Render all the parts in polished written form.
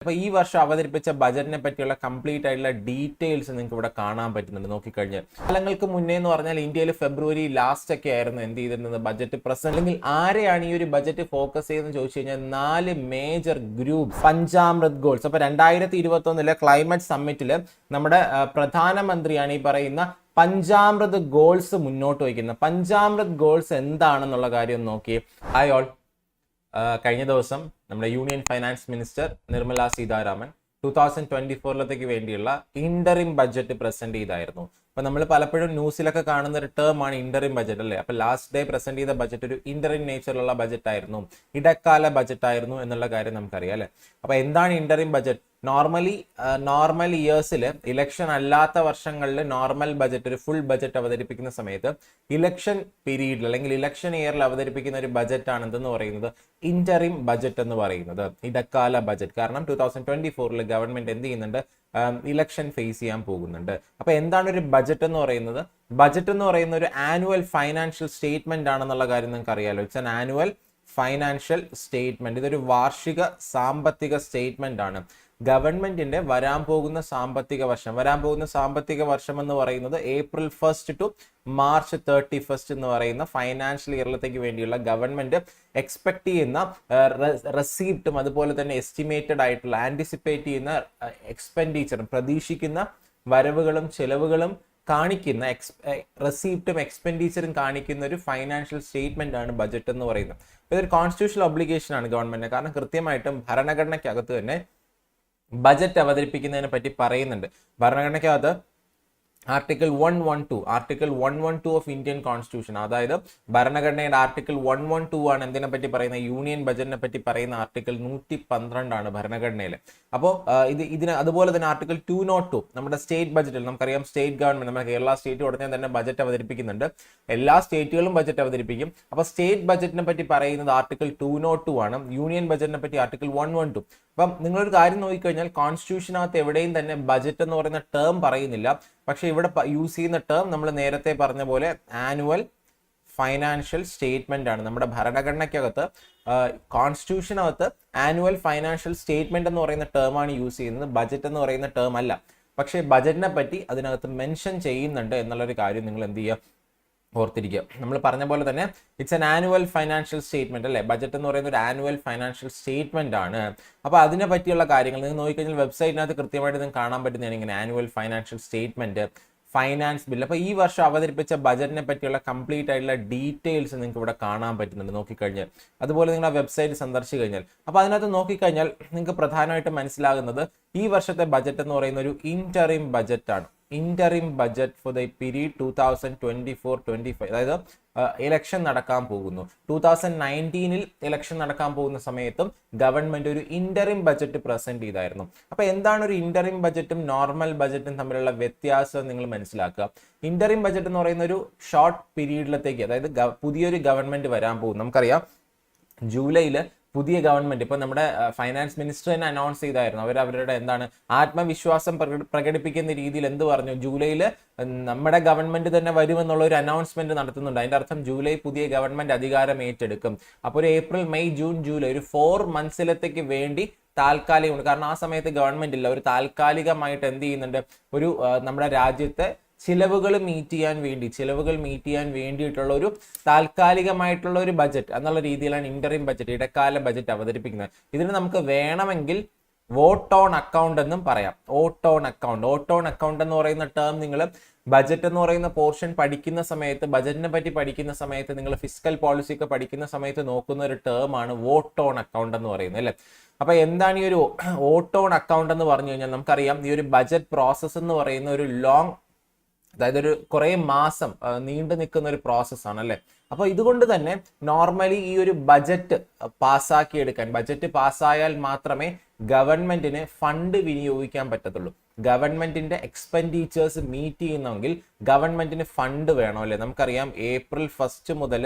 അപ്പോൾ ഈ വർഷം അവതരിപ്പിച്ച ബജറ്റിനെ പറ്റിയുള്ള കംപ്ലീറ്റ് ആയിട്ടുള്ള ഡീറ്റെയിൽസ് നിങ്ങൾക്ക് ഇവിടെ കാണാൻ പറ്റുന്നുണ്ട്. നോക്കിക്കഴിഞ്ഞാൽ കാലങ്ങൾക്ക് മുന്നേ എന്ന് പറഞ്ഞാൽ ഇന്ത്യയിൽ ഫെബ്രുവരി ലാസ്റ്റ് ഒക്കെ ആയിരുന്നു എന്ത് ചെയ്തിരുന്നത് ബജറ്റ് പ്രസന്റ്. അല്ലെങ്കിൽ ആരെയാണ് ഈ ഒരു ബജറ്റ് ഫോക്കസ് ചെയ്യുന്നത് ചോദിച്ചു കഴിഞ്ഞാൽ 4 മേജർ ഗ്രൂപ്പ്സ് പഞ്ചാമൃത് ഗോൾസ്. അപ്പോൾ 2021 ക്ലൈമറ്റ് സമ്മിറ്റിൽ നമ്മുടെ പ്രധാനമന്ത്രിയാണ് ഈ പറയുന്ന പഞ്ചാമൃത് ഗോൾസ് മുന്നോട്ട് വയ്ക്കുന്നത്. പഞ്ചാമൃത് ഗോൾസ് എന്താണെന്നുള്ള കാര്യം നോക്കി. ഹായ് ഓൾ, കഴിഞ്ഞ ദിവസം നമ്മുടെ union finance minister Nirmala Sitharaman 2024 വേണ്ടിയുള്ള ഇന്ററിം ബഡ്ജറ്റ് പ്രസന്റ് ചെയ്തായിരുന്നു. അപ്പൊ നമ്മൾ പലപ്പോഴും ന്യൂസിലൊക്കെ കാണുന്ന ഒരു ടേം ആണ് ഇന്ററിം ബഡ്ജറ്റ് അല്ലേ. അപ്പൊ ലാസ്റ്റ് ഡേ പ്രസന്റ് ചെയ്ത ബഡ്ജറ്റ് ഒരു ഇന്ററിം നേച്ചറിലുള്ള ബഡ്ജറ്റ് ആയിരുന്നു, ഇടക്കാല ബഡ്ജറ്റ് ആയിരുന്നു എന്നുള്ള കാര്യം നമുക്കറിയാം അല്ലെ. അപ്പൊ എന്താണ് ഇന്ററിം ബഡ്ജറ്റ്? നോർമൽ ഇയേഴ്സിൽ ഇലക്ഷൻ അല്ലാത്ത വർഷങ്ങളിൽ നോർമൽ ബജറ്റ് ഒരു ഫുൾ ബജറ്റ് അവതരിപ്പിക്കുന്ന സമയത്ത് ഇലക്ഷൻ പീരീഡിൽ അല്ലെങ്കിൽ ഇലക്ഷൻ ഇയറിൽ അവതരിപ്പിക്കുന്ന ഒരു ബജറ്റ് ആണ് എന്തെന്ന് പറയുന്നത് ഇന്ററിം ബജറ്റ് എന്ന് പറയുന്നത്, ഇടക്കാല ബജറ്റ്. കാരണം 2024 ഗവൺമെന്റ് എന്ത് ചെയ്യുന്നുണ്ട്, ഇലക്ഷൻ ഫേസ് ചെയ്യാൻ പോകുന്നുണ്ട്. അപ്പൊ എന്താണ് ഒരു ബജറ്റ് എന്ന് പറയുന്നത്? ബജറ്റ് എന്ന് പറയുന്ന ഒരു ആനുവൽ ഫൈനാൻഷ്യൽ സ്റ്റേറ്റ്മെന്റ് ആണെന്നുള്ള കാര്യം നിങ്ങൾക്ക് അറിയാലോ. It's an annual financial statement. ഇതൊരു വാർഷിക സാമ്പത്തിക സ്റ്റേറ്റ്മെന്റ് ആണ്. ഗവൺമെന്റിന്റെ വരാൻ പോകുന്ന സാമ്പത്തിക വർഷം എന്ന് പറയുന്നത് April 1 to March 31 എന്ന് പറയുന്ന ഫൈനാൻഷ്യൽ ഇയറിലത്തേക്ക് വേണ്ടിയുള്ള ഗവൺമെന്റ് എക്സ്പെക്ട് ചെയ്യുന്ന റെസീപ്റ്റും അതുപോലെ തന്നെ എസ്റ്റിമേറ്റഡ് ആയിട്ടുള്ള ആന്റിസിപ്പേറ്റ് ചെയ്യുന്ന എക്സ്പെൻഡിച്ചറും പ്രതീക്ഷിക്കുന്ന വരവുകളും ചെലവുകളും കാണിക്കുന്ന റെസീപ്റ്റും എക്സ്പെൻഡിച്ചറും കാണിക്കുന്ന ഒരു ഫൈനാൻഷ്യൽ സ്റ്റേറ്റ്മെന്റ് ആണ് ബജറ്റ് എന്ന് പറയുന്നത്. ഇതൊരു കോൺസ്റ്റിറ്റ്യൂഷണൽ ഒബ്ലിഗേഷൻ ആണ് ഗവൺമെന്റിന്. കാരണം കൃത്യമായിട്ടും ഭരണഘടനയ്ക്കകത്ത് തന്നെ ബജറ്റ് അവതരിപ്പിക്കുന്നതിനെ പറ്റി പറയുന്നുണ്ട്. ഭരണഘടനയ്ക്കകത്ത് ആർട്ടിക്കിൾ 112 ഓഫ് ഇന്ത്യൻ കോൺസ്റ്റിറ്റ്യൂഷൻ, അതായത് ഭരണഘടനയുടെ ആർട്ടിക്കിൾ 112 ആണ് എന്തിനെ പറ്റി പറയുന്നത്, യൂണിയൻ ബജറ്റിനെ പറ്റി പറയുന്ന ആർട്ടിക്കിൾ 112 ആണ് ഭരണഘടനയിൽ. അപ്പോൾ ഇതിന് അതുപോലെ തന്നെ ആർട്ടിക്കിൾ 202 നമ്മുടെ സ്റ്റേറ്റ് ബജറ്റിൽ നമുക്കറിയാം, സ്റ്റേറ്റ് ഗവൺമെന്റ് നമ്മുടെ കേരള സ്റ്റേറ്റ് ഉടനെ തന്നെ ബജറ്റ് അവതരിപ്പിക്കുന്നുണ്ട്. എല്ലാ സ്റ്റേറ്റുകളും ബജറ്റ് അവതരിപ്പിക്കും. അപ്പോൾ സ്റ്റേറ്റ് ബജറ്റിനെ പറ്റി പറയുന്നത് ആർട്ടിക്കിൾ 202 ആണ്. യൂണിയൻ ബജറ്റിനെ പറ്റി ആർട്ടിക്കിൾ 112. അപ്പം നിങ്ങളൊരു കാര്യം നോക്കിക്കഴിഞ്ഞാൽ കോൺസ്റ്റിറ്റ്യൂഷനകത്ത് എവിടെയും തന്നെ ബജറ്റ് എന്ന് പറയുന്ന ടേം പറയുന്നില്ല. പക്ഷെ ഇവിടെ യൂസ് ചെയ്യുന്ന ടേം നമ്മൾ നേരത്തെ പറഞ്ഞ പോലെ ആനുവൽ ഫൈനാൻഷ്യൽ സ്റ്റേറ്റ്മെന്റ് ആണ്. നമ്മുടെ ഭരണഘടനയ്ക്കകത്ത് കോൺസ്റ്റിറ്റ്യൂഷനകത്ത് ആനുവൽ ഫൈനാൻഷ്യൽ സ്റ്റേറ്റ്മെന്റ് എന്ന് പറയുന്ന ടേം ആണ് യൂസ് ചെയ്യുന്നത്, ബജറ്റ് എന്ന് പറയുന്ന ടേം അല്ല. പക്ഷേ ബജറ്റിനെ പറ്റി അതിനകത്ത് മെൻഷൻ ചെയ്യുന്നുണ്ട് എന്നുള്ളൊരു കാര്യം നിങ്ങൾ എന്ത് ചെയ്യുക, ഓർത്തിരിക്കുക. നമ്മൾ പറഞ്ഞ പോലെ തന്നെ it's an annual financial statement അല്ലേ. ബജറ്റ് എന്ന് പറയുന്ന ഒരു ആനുവൽ ഫൈനാൻഷ്യൽ സ്റ്റേറ്റ്മെന്റ് ആണ്. അപ്പോൾ അതിനെ പറ്റിയുള്ള കാര്യങ്ങൾ നിങ്ങൾ നോക്കിക്കഴിഞ്ഞാൽ വെബ്സൈറ്റിനകത്ത് കൃത്യമായിട്ട് നിങ്ങൾക്ക് കാണാൻ പറ്റുന്നതാണ് ഇങ്ങനെ annual financial statement, finance bill. അപ്പോൾ ഈ വർഷം അവതരിപ്പിച്ച ബജറ്റിനെ പറ്റിയുള്ള കംപ്ലീറ്റ് ആയിട്ടുള്ള ഡീറ്റെയിൽസ് നിങ്ങൾക്ക് ഇവിടെ കാണാൻ പറ്റുന്നുണ്ട് നോക്കിക്കഴിഞ്ഞാൽ. അതുപോലെ നിങ്ങൾ ആ വെബ്സൈറ്റ് സന്ദർശിച്ചു കഴിഞ്ഞാൽ അപ്പോൾ അതിനകത്ത് നോക്കിക്കഴിഞ്ഞാൽ നിങ്ങൾക്ക് പ്രധാനമായിട്ടും മനസ്സിലാകുന്നത് ഈ വർഷത്തെ ബജറ്റ് എന്ന് പറയുന്ന ഒരു ഇന്ററിം ബജറ്റ് ആണ്. Interim budget for the period 2024-25, അതായത് ഇലക്ഷൻ നടക്കാൻ പോകുന്നു. 2019 ഇലക്ഷൻ നടക്കാൻ പോകുന്ന സമയത്തും ഗവൺമെന്റ് ഒരു ഇന്ററിം ബജറ്റ് പ്രസന്റ് ചെയ്തായിരുന്നു. അപ്പൊ എന്താണ് ഒരു ഇന്ററിം ബജറ്റും നോർമൽ ബജറ്റും തമ്മിലുള്ള വ്യത്യാസം നിങ്ങൾ മനസ്സിലാക്കുക. ഇന്ററിം ബജറ്റ് എന്ന് പറയുന്ന ഒരു ഷോർട്ട് പീരീഡിലത്തേക്ക്, അതായത് പുതിയൊരു ഗവൺമെന്റ് വരാൻ പോകും. നമുക്കറിയാം ജൂലൈയിൽ പുതിയ ഗവൺമെന്റ് ഇപ്പൊ നമ്മുടെ ഫൈനാൻസ് മിനിസ്റ്റർ തന്നെ അനൗൺസ് ചെയ്തായിരുന്നു. അവരുടെ എന്താണ് ആത്മവിശ്വാസം പ്രകടിപ്പിക്കുന്ന രീതിയിൽ എന്ത് പറഞ്ഞു, ജൂലൈയിൽ നമ്മുടെ ഗവൺമെന്റ് തന്നെ വരുമെന്നുള്ള ഒരു അനൗൺസ്മെന്റ് നടത്തുന്നുണ്ട്. അതിന്റെ അർത്ഥം ജൂലൈ പുതിയ ഗവൺമെന്റ് അധികാരം ഏറ്റെടുക്കും. അപ്പോൾ ഒരു ഏപ്രിൽ, മെയ്, ജൂൺ, ജൂലൈ ഒരു 4 മന്ത്സിലത്തേക്ക് വേണ്ടി താൽക്കാലികമുണ്ട്. കാരണം ആ സമയത്ത് ഗവൺമെന്റ് ഇല്ല. ഒരു താൽക്കാലികമായിട്ട് എന്ത് ചെയ്യുന്നുണ്ട്, ഒരു നമ്മുടെ രാജ്യത്തെ ചിലവുകൾ മീറ്റ് ചെയ്യാൻ വേണ്ടിയിട്ടുള്ള ഒരു താൽക്കാലികമായിട്ടുള്ള ഒരു ബജറ്റ് എന്നുള്ള രീതിയിലാണ് ഇന്ററിം ബജറ്റ്, ഇടക്കാല ബജറ്റ് അവതരിപ്പിക്കുന്നത്. ഇതിന് നമുക്ക് വേണമെങ്കിൽ വോട്ട് ഓൺ അക്കൗണ്ട് എന്നും പറയാം. വോട്ട് ഓൺ അക്കൗണ്ട് എന്ന് പറയുന്ന ടേം നിങ്ങൾ ബജറ്റ് എന്ന് പറയുന്ന പോർഷൻ പഠിക്കുന്ന സമയത്ത്, ബജറ്റിനെ പറ്റി പഠിക്കുന്ന സമയത്ത്, നിങ്ങൾ ഫിസ്ക്കൽ പോളിസി ഒക്കെ പഠിക്കുന്ന സമയത്ത് നോക്കുന്ന ഒരു ടേം ആണ് വോട്ട് ഓൺ അക്കൗണ്ട് എന്ന് പറയുന്നത് അല്ലേ. അപ്പൊ എന്താണ് ഈ ഒരു വോട്ട് ഓൺ അക്കൗണ്ട് എന്ന് പറഞ്ഞു കഴിഞ്ഞാൽ നമുക്കറിയാം ഈ ഒരു ബജറ്റ് പ്രോസസ് എന്ന് പറയുന്ന ഒരു ലോങ്, അതായത് ഒരു കുറെ മാസം നീണ്ടു നിൽക്കുന്ന ഒരു പ്രോസസ്സാണ് അല്ലെ. അപ്പൊ ഇതുകൊണ്ട് തന്നെ നോർമലി ഈ ഒരു ബജറ്റ് പാസ്സാക്കിയെടുക്കാൻ, ബജറ്റ് പാസ്സായാൽ മാത്രമേ ഗവൺമെന്റിന് ഫണ്ട് വിനിയോഗിക്കാൻ പറ്റത്തുള്ളൂ. ഗവൺമെന്റിന്റെ എക്സ്പെൻഡിച്ചേഴ്സ് മീറ്റ് ചെയ്യുന്നെങ്കിൽ ഗവൺമെന്റിന് ഫണ്ട് വേണം അല്ലെ. നമുക്കറിയാം April 1 മുതൽ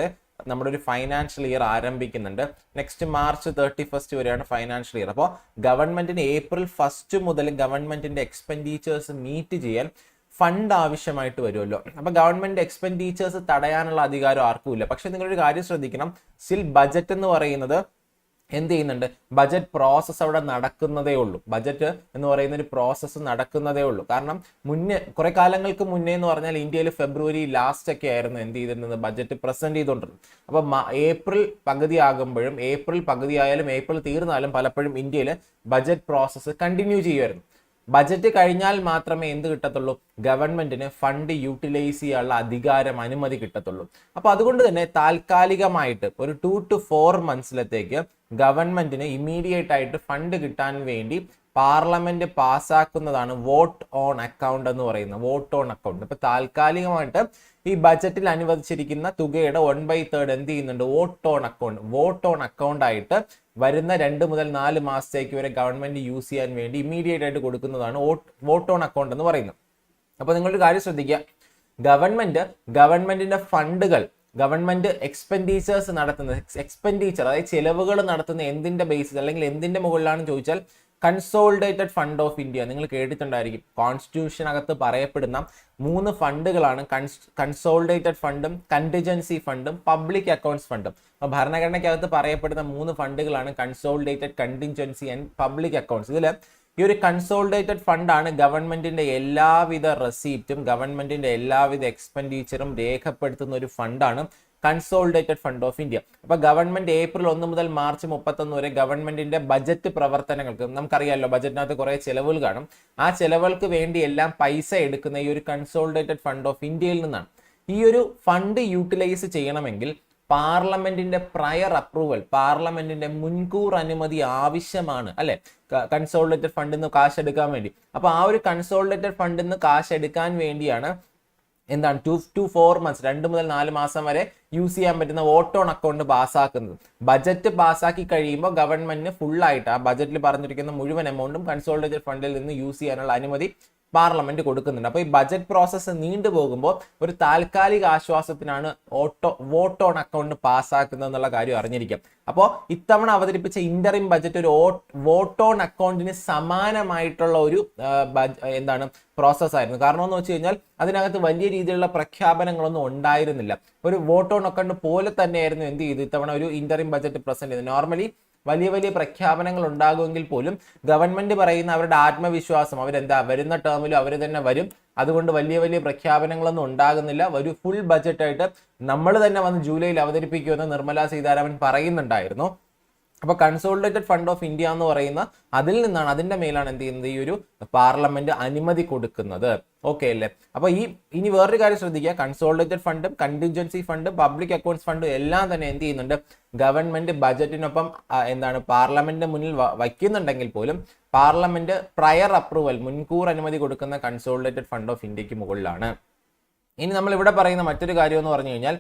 നമ്മുടെ ഒരു ഫൈനാൻഷ്യൽ ഇയർ ആരംഭിക്കുന്നുണ്ട്. നെക്സ്റ്റ് March 31 വരെയാണ് ഫൈനാൻഷ്യൽ ഇയർ. അപ്പോൾ ഗവൺമെന്റിന് April 1 മുതൽ ഗവൺമെന്റിന്റെ എക്സ്പെൻഡിച്ചേഴ്സ് മീറ്റ് ചെയ്യാൻ ഫണ്ട് ആവശ്യമായിട്ട് വരുമല്ലോ. അപ്പൊ ഗവൺമെന്റ് എക്സ്പെൻഡിച്ചേഴ്സ് തടയാനുള്ള അധികാരം ആർക്കും ഇല്ല. പക്ഷെ നിങ്ങളൊരു കാര്യം ശ്രദ്ധിക്കണം, സ്റ്റിൽ ബജറ്റ് എന്ന് പറയുന്നത് എന്ത് ചെയ്യുന്നുണ്ട്, ബജറ്റ് പ്രോസസ്സ് അവിടെ നടക്കുന്നതേ ഉള്ളൂ. ബജറ്റ് എന്ന് പറയുന്ന ഒരു പ്രോസസ്സ് നടക്കുന്നതേ ഉള്ളൂ. കാരണം കുറെ കാലങ്ങൾക്ക് മുന്നേ എന്ന് പറഞ്ഞാൽ ഇന്ത്യയിൽ ഫെബ്രുവരി ലാസ്റ്റ് ഒക്കെ ആയിരുന്നു എന്ത് ചെയ്തിരുന്നത്, ബജറ്റ് പ്രസന്റ് ചെയ്തുകൊണ്ടിരുന്നത്. അപ്പൊ ഏപ്രിൽ പകുതി ആകുമ്പോഴും, ഏപ്രിൽ പകുതി ആയാലും ഏപ്രിൽ തീർന്നാലും പലപ്പോഴും ഇന്ത്യയിൽ ബജറ്റ് പ്രോസസ്സ് കണ്ടിന്യൂ ചെയ്യുമായിരുന്നു. ബജറ്റ് കഴിഞ്ഞാൽ മാത്രമേ എന്ത് കിട്ടത്തുള്ളൂ, ഗവൺമെന്റിന് ഫണ്ട് യൂട്ടിലൈസ് ചെയ്യാനുള്ള അധികാരം, അനുമതി കിട്ടത്തുള്ളൂ. അപ്പൊ അതുകൊണ്ട് തന്നെ താൽക്കാലികമായിട്ട് ഒരു 2 to 4 മന്ത്സിലത്തേക്ക് ഗവൺമെന്റിന് ഇമ്മീഡിയറ്റ് ആയിട്ട് ഫണ്ട് കിട്ടാൻ വേണ്ടി പാർലമെന്റ് പാസ്സാക്കുന്നതാണ് വോട്ട് ഓൺ അക്കൗണ്ട് എന്ന് പറയുന്നത്. Vote on account. ഇപ്പൊ താൽക്കാലികമായിട്ട് ഈ ബജറ്റിൽ അനുവദിച്ചിരിക്കുന്ന തുകയുടെ 1/3 എന്ത് ചെയ്യുന്നുണ്ട്, vote on account. Vote on account ആയിട്ട് വരുന്ന 2 മുതൽ 4 മാസത്തേക്ക് വരെ ഗവൺമെന്റ് യൂസ് ചെയ്യാൻ വേണ്ടി ഇമ്മീഡിയറ്റ് ആയിട്ട് കൊടുക്കുന്നതാണ് വോട്ട് ഓൺ അക്കൗണ്ട് എന്ന് പറയുന്നത്. അപ്പൊ നിങ്ങളൊരു കാര്യം ശ്രദ്ധിക്കുക, ഗവൺമെന്റിന്റെ ഫണ്ടുകൾ, ഗവൺമെന്റ് എക്സ്പെൻഡിച്ചേഴ്സ് നടത്തുന്നത്, അതായത് ചെലവുകൾ നടത്തുന്ന എന്തിന്റെ ബേസിസ് അല്ലെങ്കിൽ എന്തിന്റെ മുകളിലാണെന്ന് ചോദിച്ചാൽ കൺസോളിഡേറ്റഡ് ഫണ്ട് ഓഫ് ഇന്ത്യ. നിങ്ങൾ കേട്ടിട്ടുണ്ടായിരിക്കും. കോൺസ്റ്റിറ്റ്യൂഷനകത്ത് പറയപ്പെടുന്ന 3 ഫണ്ടുകളാണ് കൺസോളിഡേറ്റഡ് ഫണ്ടും, കണ്ടിജൻസി ഫണ്ടും, പബ്ലിക് അക്കൗണ്ട്സ് ഫണ്ടും. അപ്പൊ ഭരണഘടനയ്ക്കകത്ത് പറയപ്പെടുന്ന 3 ഫണ്ടുകളാണ് consolidated, contingency and public accounts. ഇതിൽ ഈ ഒരു കൺസോളിഡേറ്റഡ് ഫണ്ടാണ് ഗവൺമെന്റിന്റെ എല്ലാവിധ റെസീപ്റ്റും, ഗവൺമെന്റിന്റെ എല്ലാവിധ എക്സ്പെൻഡിച്ചറും രേഖപ്പെടുത്തുന്ന ഒരു ഫണ്ടാണ് കൺസോളിഡേറ്റഡ് ഫണ്ട് ഓഫ് ഇന്ത്യ. അപ്പൊ ഗവൺമെന്റ് ഏപ്രിൽ 1 മുതൽ മാർച്ച് 31 വരെ ഗവൺമെന്റിന്റെ ബജറ്റ് പ്രവർത്തനങ്ങൾക്ക്, നമുക്കറിയാമല്ലോ ബജറ്റിനകത്ത് കുറെ ചെലവുകൾ കാണും, ആ ചെലവുകൾക്ക് വേണ്ടി എല്ലാം പൈസ എടുക്കുന്ന ഈ ഒരു കൺസോളിഡേറ്റഡ് ഫണ്ട് ഓഫ് ഇന്ത്യയിൽ നിന്നാണ്. ഈ ഒരു ഫണ്ട് യൂട്ടിലൈസ് ചെയ്യണമെങ്കിൽ പാർലമെന്റിന്റെ പ്രയർ അപ്രൂവൽ, പാർലമെന്റിന്റെ മുൻകൂർ അനുമതി ആവശ്യമാണ്, അല്ലെ, കൺസോളിഡേറ്റഡ് ഫണ്ടിൽ നിന്ന് കാശ് എടുക്കാൻ വേണ്ടി. അപ്പൊ ആ ഒരു കൺസോളിഡേറ്റഡ് ഫണ്ടിൽ നിന്ന് കാശ് എടുക്കാൻ വേണ്ടിയാണ് എന്താണ് 2 to 4 മന്ത്സ്, 2 മുതൽ 4 മാസം വരെ യൂസ് ചെയ്യാൻ പറ്റുന്ന വോട്ട് ഓൺ അക്കൗണ്ട് പാസ്സാക്കുന്നത്. ബജറ്റ് പാസ്സാക്കി കഴിയുമ്പോൾ ഗവൺമെന്റിന് ഫുള്ളായിട്ട് ആ ബജറ്റിൽ പറഞ്ഞിരിക്കുന്ന മുഴുവൻ എമൗണ്ടും കൺസോളിഡേറ്റഡ് ഫണ്ടിൽ നിന്ന് യൂസ് ചെയ്യാനുള്ള അനുമതി പാർലമെന്റ് കൊടുക്കുന്നുണ്ട്. അപ്പൊ ഈ ബജറ്റ് പ്രോസസ്സ് നീണ്ടുപോകുമ്പോൾ ഒരു താൽക്കാലിക ആശ്വാസത്തിനാണ് വോട്ട് ഓൺ അക്കൗണ്ട് പാസ്സാക്കുന്നത് എന്നുള്ള കാര്യം അറിഞ്ഞിരിക്കാം. അപ്പോൾ ഇത്തവണ അവതരിപ്പിച്ച ഇന്ററിം ബജറ്റ് ഒരു വോട്ട് ഓൺ അക്കൗണ്ടിന് സമാനമായിട്ടുള്ള ഒരു എന്താണ് പ്രോസസ് ആയിരുന്നു. കാരണം എന്ന് വെച്ച് കഴിഞ്ഞാൽ അതിനകത്ത് വലിയ രീതിയിലുള്ള പ്രഖ്യാപനങ്ങളൊന്നും ഉണ്ടായിരുന്നില്ല. ഒരു വോട്ട് ഓൺ അക്കൗണ്ട് പോലെ തന്നെയായിരുന്നു എന്ത് ചെയ്തു ഇത്തവണ ഒരു ഇന്ററിം ബജറ്റ് പ്രസന്റ് ചെയ്തത്. നോർമലി വലിയ വലിയ പ്രഖ്യാപനങ്ങൾ ഉണ്ടാകുമെങ്കിൽ പോലും ഗവൺമെന്റ് പറയുന്ന അവരുടെ ആത്മവിശ്വാസം, അവരെന്താ വരുന്ന ടേമിലും അവർ തന്നെ വരും, അതുകൊണ്ട് വലിയ വലിയ പ്രഖ്യാപനങ്ങളൊന്നും ഉണ്ടാകുന്നില്ല. ഒരു ഫുൾ ബജറ്റായിട്ട് നമ്മൾ തന്നെ വന്ന് ജൂലൈയിൽ അവതരിപ്പിക്കുമെന്ന് നിർമ്മലാ സീതാരാമൻ പറയുന്നുണ്ടായിരുന്നു. അപ്പൊ കൺസോളിഡേറ്റഡ് ഫണ്ട് ഓഫ് ഇന്ത്യ എന്ന് പറയുന്ന അതിൽ നിന്നാണ്, അതിന്റെ മേലാണ് എന്ത് ചെയ്യുന്നത്, ഈ ഒരു പാർലമെന്റ് അനുമതി കൊടുക്കുന്നത്. ഓക്കെ അല്ലേ? അപ്പൊ ഇനി വേറൊരു കാര്യം ശ്രദ്ധിക്കുക, കൺസോളിഡേറ്റഡ് ഫണ്ടും, കണ്ടിൻജൻസി ഫണ്ടും, പബ്ലിക് അക്കൗണ്ട്സ് ഫണ്ടും എല്ലാം തന്നെ എന്ത് ചെയ്യുന്നുണ്ട്, ഗവൺമെന്റ് ബജറ്റിനൊപ്പം എന്താണ് പാർലമെന്റിന് മുന്നിൽ വയ്ക്കുന്നുണ്ടെങ്കിൽ പോലും പാർലമെന്റ് പ്രയർ അപ്രൂവൽ, മുൻകൂർ അനുമതി കൊടുക്കുന്ന കൺസോളിഡേറ്റഡ് ഫണ്ട് ഓഫ് ഇന്ത്യക്ക് മുകളിലാണ്. ഇനി നമ്മൾ ഇവിടെ പറയുന്ന മറ്റൊരു കാര്യം എന്ന് പറഞ്ഞു കഴിഞ്ഞാൽ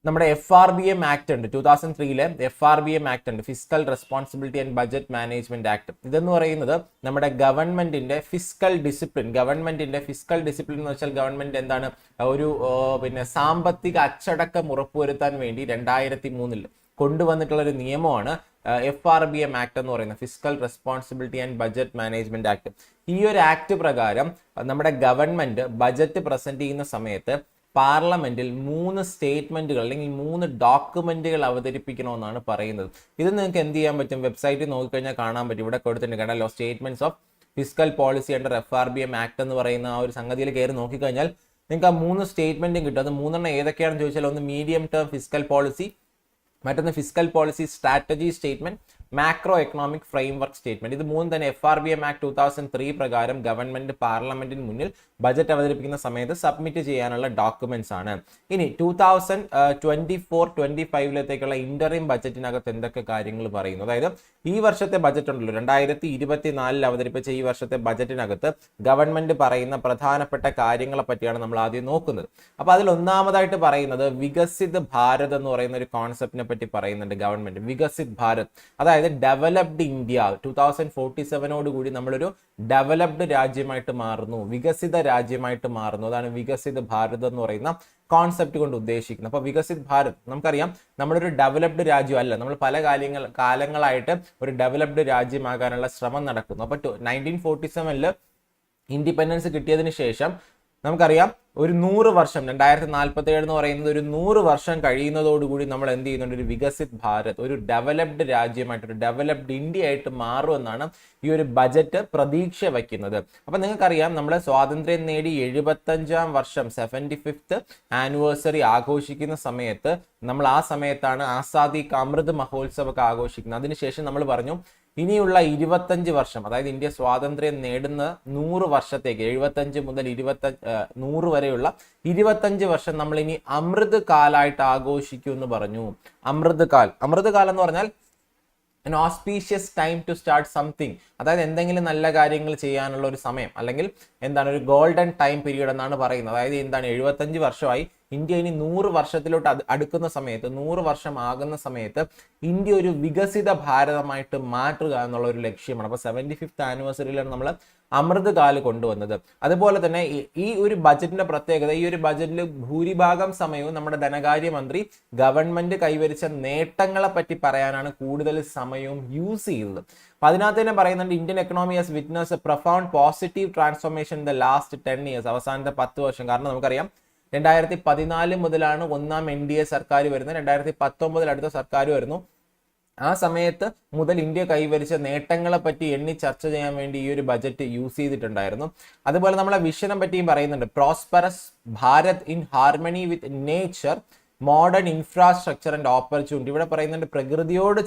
നമ്മുടെ FRBM ആക്ട് ഉണ്ട്, 2003 FRBM ആക്ട് ഉണ്ട്, fiscal responsibility and budget management act. ഇതെന്ന് പറയുന്നത് നമ്മുടെ ഗവൺമെന്റിന്റെ ഫിസ്ക്കൽ ഡിസിപ്ലിൻ, എന്ന് വെച്ചാൽ ഗവൺമെന്റ് എന്താണ് ഒരു സാമ്പത്തിക അച്ചടക്കം ഉറപ്പുവരുത്താൻ വേണ്ടി 2003 കൊണ്ടുവന്നിട്ടുള്ള ഒരു നിയമമാണ് FRBM ആക്ട് എന്ന് പറയുന്നത്, fiscal responsibility and budget management act. ഈ ഒരു ആക്ട് പ്രകാരം നമ്മുടെ ഗവൺമെന്റ് ബജറ്റ് പ്രസന്റ് ചെയ്യുന്ന സമയത്ത് പാർലമെന്റിൽ 3 സ്റ്റേറ്റ്മെന്റുകൾ അല്ലെങ്കിൽ 3 ഡോക്യുമെന്റുകൾ അവതരിപ്പിക്കണമെന്നാണ് പറയുന്നത്. ഇത് നിങ്ങൾക്ക് എന്ത് ചെയ്യാൻ പറ്റും, വെബ്സൈറ്റിൽ നോക്കിക്കഴിഞ്ഞാൽ കാണാൻ പറ്റും. ഇവിടെ കൊടുത്തിട്ടുണ്ട്, കണ്ടല്ലോ, statements of fiscal policy under FRBM act എന്ന് പറയുന്ന ആ ഒരു സംഗതിയിൽ കയറി നോക്കിക്കഴിഞ്ഞാൽ നിങ്ങൾക്ക് ആ 3 സ്റ്റേറ്റ്മെന്റും കിട്ടും. അത് 3 ഏതൊക്കെയാണെന്ന് ചോദിച്ചാൽ, ഒന്ന് മീഡിയം ടേം ഫിസ്ക്കൽ പോളിസി, മറ്റൊന്ന് fiscal policy strategy statement, macro economic framework statement. ഇത് 3 തന്നെ FRBM ആക്ട് 2003 പ്രകാരം ഗവൺമെന്റ് പാർലമെന്റിന് മുന്നിൽ ബജറ്റ് അവതരിപ്പിക്കുന്ന സമയത്ത് സബ്മിറ്റ് ചെയ്യാനുള്ള ഡോക്യുമെന്റ്സ് ആണ്. ഇനി 2024-25 ഇന്ററിം ബജറ്റിനകത്ത് എന്തൊക്കെ കാര്യങ്ങൾ പറയുന്നു, അതായത് ഈ വർഷത്തെ ബജറ്റ് ഉണ്ടല്ലോ, 2024 അവതരിപ്പിച്ച ഈ വർഷത്തെ ബജറ്റിനകത്ത് ഗവൺമെന്റ് പറയുന്ന പ്രധാനപ്പെട്ട കാര്യങ്ങളെ പറ്റിയാണ് നമ്മൾ ആദ്യം നോക്കുന്നത്. അപ്പൊ അതിൽ ഒന്നാമതായിട്ട് പറയുന്നത് വികസിത് ഭാരത് എന്ന് പറയുന്ന ഒരു കോൺസെപ്റ്റിനെ പറ്റി പറയുന്നുണ്ട് ഗവൺമെന്റ്. വികസിത് ഭാരത്, അതായത് ഡെവലപ്ഡ് ഇന്ത്യ 2047 കൂടി നമ്മളൊരു ഡെവലപ്ഡ് രാജ്യമായിട്ട് മാറുന്നു, വികസിത രാജ്യമായിട്ട് മാറുന്നു. അതാണ് വികസിത് ഭാരത് എന്ന് പറയുന്ന കോൺസെപ്റ്റ് കൊണ്ട് ഉദ്ദേശിക്കുന്നത്. അപ്പൊ വികസിത് ഭാരത്, നമുക്കറിയാം നമ്മളൊരു ഡെവലപ്ഡ് രാജ്യമല്ല, നമ്മൾ പല കാലങ്ങളായിട്ട് ഒരു ഡെവലപ്ഡ് രാജ്യമാകാനുള്ള ശ്രമം നടക്കുന്നു. അപ്പൊ 1947 ഇൻഡിപെൻഡൻസ് കിട്ടിയതിന് ശേഷം നമുക്കറിയാം ഒരു 100 വർഷം 2047 എന്ന് പറയുന്നത് ഒരു 100 വർഷം കഴിയുന്നതോടുകൂടി നമ്മൾ എന്ത് ചെയ്യുന്നുണ്ട്, ഒരു വികസിത് ഭാരത്, ഒരു ഡെവലപ്ഡ് രാജ്യമായിട്ട്, ഒരു ഡെവലപ്ഡ് ഇന്ത്യ ആയിട്ട് മാറുമെന്നാണ് ഈ ഒരു ബജറ്റ് പ്രതീക്ഷ വയ്ക്കുന്നത്. അപ്പൊ നിങ്ങൾക്കറിയാം, നമ്മളെ സ്വാതന്ത്ര്യം നേടി 75-ാം വർഷം 75th ആനിവേഴ്സറി ആഘോഷിക്കുന്ന സമയത്ത് നമ്മൾ ആ സമയത്താണ് ആസാദി കാ അമൃത് മഹോത്സവ ഒക്കെ ആഘോഷിക്കുന്നത്. അതിനുശേഷം നമ്മൾ പറഞ്ഞു ഇനിയുള്ള 25 വർഷം, അതായത് ഇന്ത്യ സ്വാതന്ത്ര്യം നേടുന്ന 100 വർഷത്തേക്ക് 75 മുതൽ 100 വരെയുള്ള 25 വർഷം നമ്മൾ ഇനി അമൃത് കാലായിട്ട് ആഘോഷിക്കും എന്ന് പറഞ്ഞു. അമൃത് കാൽ എന്ന് പറഞ്ഞാൽ an auspicious time to start something, അതായത് എന്തെങ്കിലും നല്ല കാര്യങ്ങൾ ചെയ്യാനുള്ള ഒരു സമയം, അല്ലെങ്കിൽ എന്താണ് ഒരു ഗോൾഡൻ ടൈം പീരീഡ് എന്നാണ് പറയുന്നത്. അതായത് എന്താണ് 75 വർഷമായി ഇന്ത്യ ഇനി 100 വർഷത്തിലോട്ട് അടുക്കുന്ന സമയത്ത്, 100 വർഷം ആകുന്ന സമയത്ത് ഇന്ത്യ ഒരു വികസിത ഭാരതമായിട്ട് മാറ്റുക എന്നുള്ള ഒരു ലക്ഷ്യമാണ്. അപ്പൊ 75th ആനിവേഴ്സറിയിലാണ് നമ്മൾ അമൃത് കാല് കൊണ്ടുവന്നത്. അതുപോലെ തന്നെ ഈ ഒരു ബജറ്റിന്റെ പ്രത്യേകത, ഈ ഒരു ബജറ്റിൽ ഭൂരിഭാഗം സമയവും നമ്മുടെ ധനകാര്യമന്ത്രി ഗവൺമെന്റ് കൈവരിച്ച നേട്ടങ്ങളെ പറ്റി പറയാനാണ് കൂടുതൽ സമയവും യൂസ് ചെയ്തത്. അപ്പൊ അതിനകത്ത് തന്നെ പറയുന്നുണ്ട്, Indian economy has witness A profound positive transformation in the last 10 years, അവസാനത്തെ 10 വർഷം. കാരണം നമുക്കറിയാം 2014 മുതലാണ് ഒന്നാം NDA സർക്കാർ വരുന്നത്, 2019 അടുത്ത സർക്കാർ വരുന്നു. ആ സമയത്ത് മുതൽ ഇന്ത്യ കൈവരിച്ച നേട്ടങ്ങളെ പറ്റി എണ്ണി ചർച്ച ചെയ്യാൻ വേണ്ടി ഈ ഒരു ബജറ്റ് യൂസ് ചെയ്തിട്ടുണ്ടായിരുന്നു. അതുപോലെ നമ്മളെ വിഷനെ പറ്റിയും പറയുന്നുണ്ട്, prosperous Bharat in harmony with nature, modern infrastructure and opportunity. ഇവിടെ പറയുന്നുണ്ട് പ്രകൃതിയോട്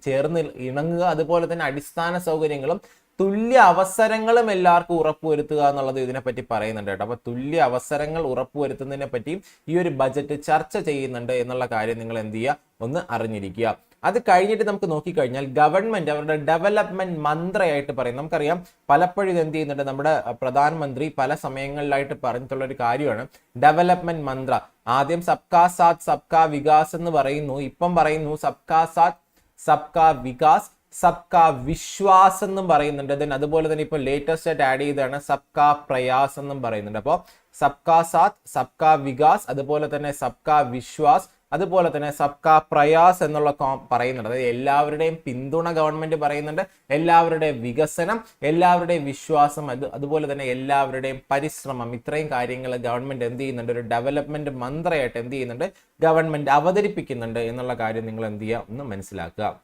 ചേർന്ന് ഇണങ്ങുക, അതുപോലെ തന്നെ അടിസ്ഥാന സൗകര്യങ്ങളും തുല്യ അവസരങ്ങളും എല്ലാവർക്കും ഉറപ്പുവരുത്തുക എന്നുള്ളത് ഇതിനെപ്പറ്റി പറയുന്നുണ്ട് കേട്ടോ. അപ്പൊ തുല്യ അവസരങ്ങൾ ഉറപ്പുവരുത്തുന്നതിനെ പറ്റിയും ഈ ഒരു ബജറ്റ് ചർച്ച ചെയ്യുന്നുണ്ട് എന്നുള്ള കാര്യം നിങ്ങൾ എന്ത് ചെയ്യുക, ഒന്ന് അറിഞ്ഞിരിക്കുക. അത് കഴിഞ്ഞിട്ട് നമുക്ക് നോക്കിക്കഴിഞ്ഞാൽ ഗവൺമെന്റ് അവരുടെ ഡെവലപ്മെന്റ് മന്ത്രയായിട്ട് പറയും. നമുക്കറിയാം പലപ്പോഴും ഇത് എന്ത് ചെയ്യുന്നുണ്ട്, നമ്മുടെ പ്രധാനമന്ത്രി പല സമയങ്ങളിലായിട്ട് പറഞ്ഞിട്ടുള്ള ഒരു കാര്യമാണ് ഡെവലപ്മെന്റ് മന്ത്ര. ആദ്യം സബ്കാ സാത്ത് സബ്കാ വികാസ് എന്ന് പറയുന്നു, ഇപ്പം പറയുന്നു സബ്കാ സാത്ത് സബ്കാ വികാസ് സബ്കാ വിശ്വാസ് എന്നും പറയുന്നുണ്ട്. ദെൻ അതുപോലെ തന്നെ ഇപ്പൊ ലേറ്റസ്റ്റ് ആയിട്ട് ആഡ് ചെയ്താണ് സബ്കാ പ്രയാസ് എന്നും പറയുന്നുണ്ട്. അപ്പോൾ സബ്കാ സാത്ത് സബ്കാ വികാസ്, അതുപോലെ തന്നെ സബ്കാ വിശ്വാസ്, അതുപോലെ തന്നെ സബ്കാ പ്രയാസ് എന്നുള്ള പറയുന്നുണ്ട്. അതായത് എല്ലാവരുടെയും പിന്തുണ ഗവൺമെന്റ് പറയുന്നുണ്ട്, എല്ലാവരുടെയും വികസനം, എല്ലാവരുടെയും വിശ്വാസം, അതുപോലെ തന്നെ എല്ലാവരുടെയും പരിശ്രമം, ഇത്രയും കാര്യങ്ങൾ ഗവൺമെന്റ് എന്ത് ചെയ്യുന്നുണ്ട്, ഒരു ഡെവലപ്മെന്റ് മന്ത്രയായിട്ട് എന്ത് ചെയ്യുന്നുണ്ട്, ഗവൺമെന്റ് അവതരിപ്പിക്കുന്നുണ്ട് എന്നുള്ള കാര്യം നിങ്ങൾ എന്ത് ചെയ്യുക, ഒന്ന് മനസ്സിലാക്കുക.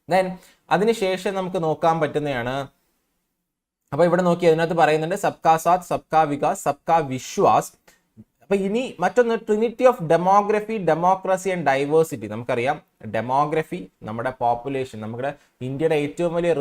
ദെൻ അതിനുശേഷം നമുക്ക് നോക്കാൻ പറ്റുന്നതാണ്, അപ്പൊ ഇവിടെ നോക്കി അതിനകത്ത് പറയുന്നുണ്ട് സബ്കാ സാത്ത് സബ്കാ വികാസ് സബ്കാ വിശ്വാസ്. അപ്പൊ ഇനി മറ്റൊന്ന് Trinity of demography, democracy and diversity. നമുക്കറിയാം ഡെമോഗ്രഫി നമ്മുടെ പോപ്പുലേഷൻ, നമ്മുടെ ഇന്ത്യയുടെ ഏറ്റവും വലിയ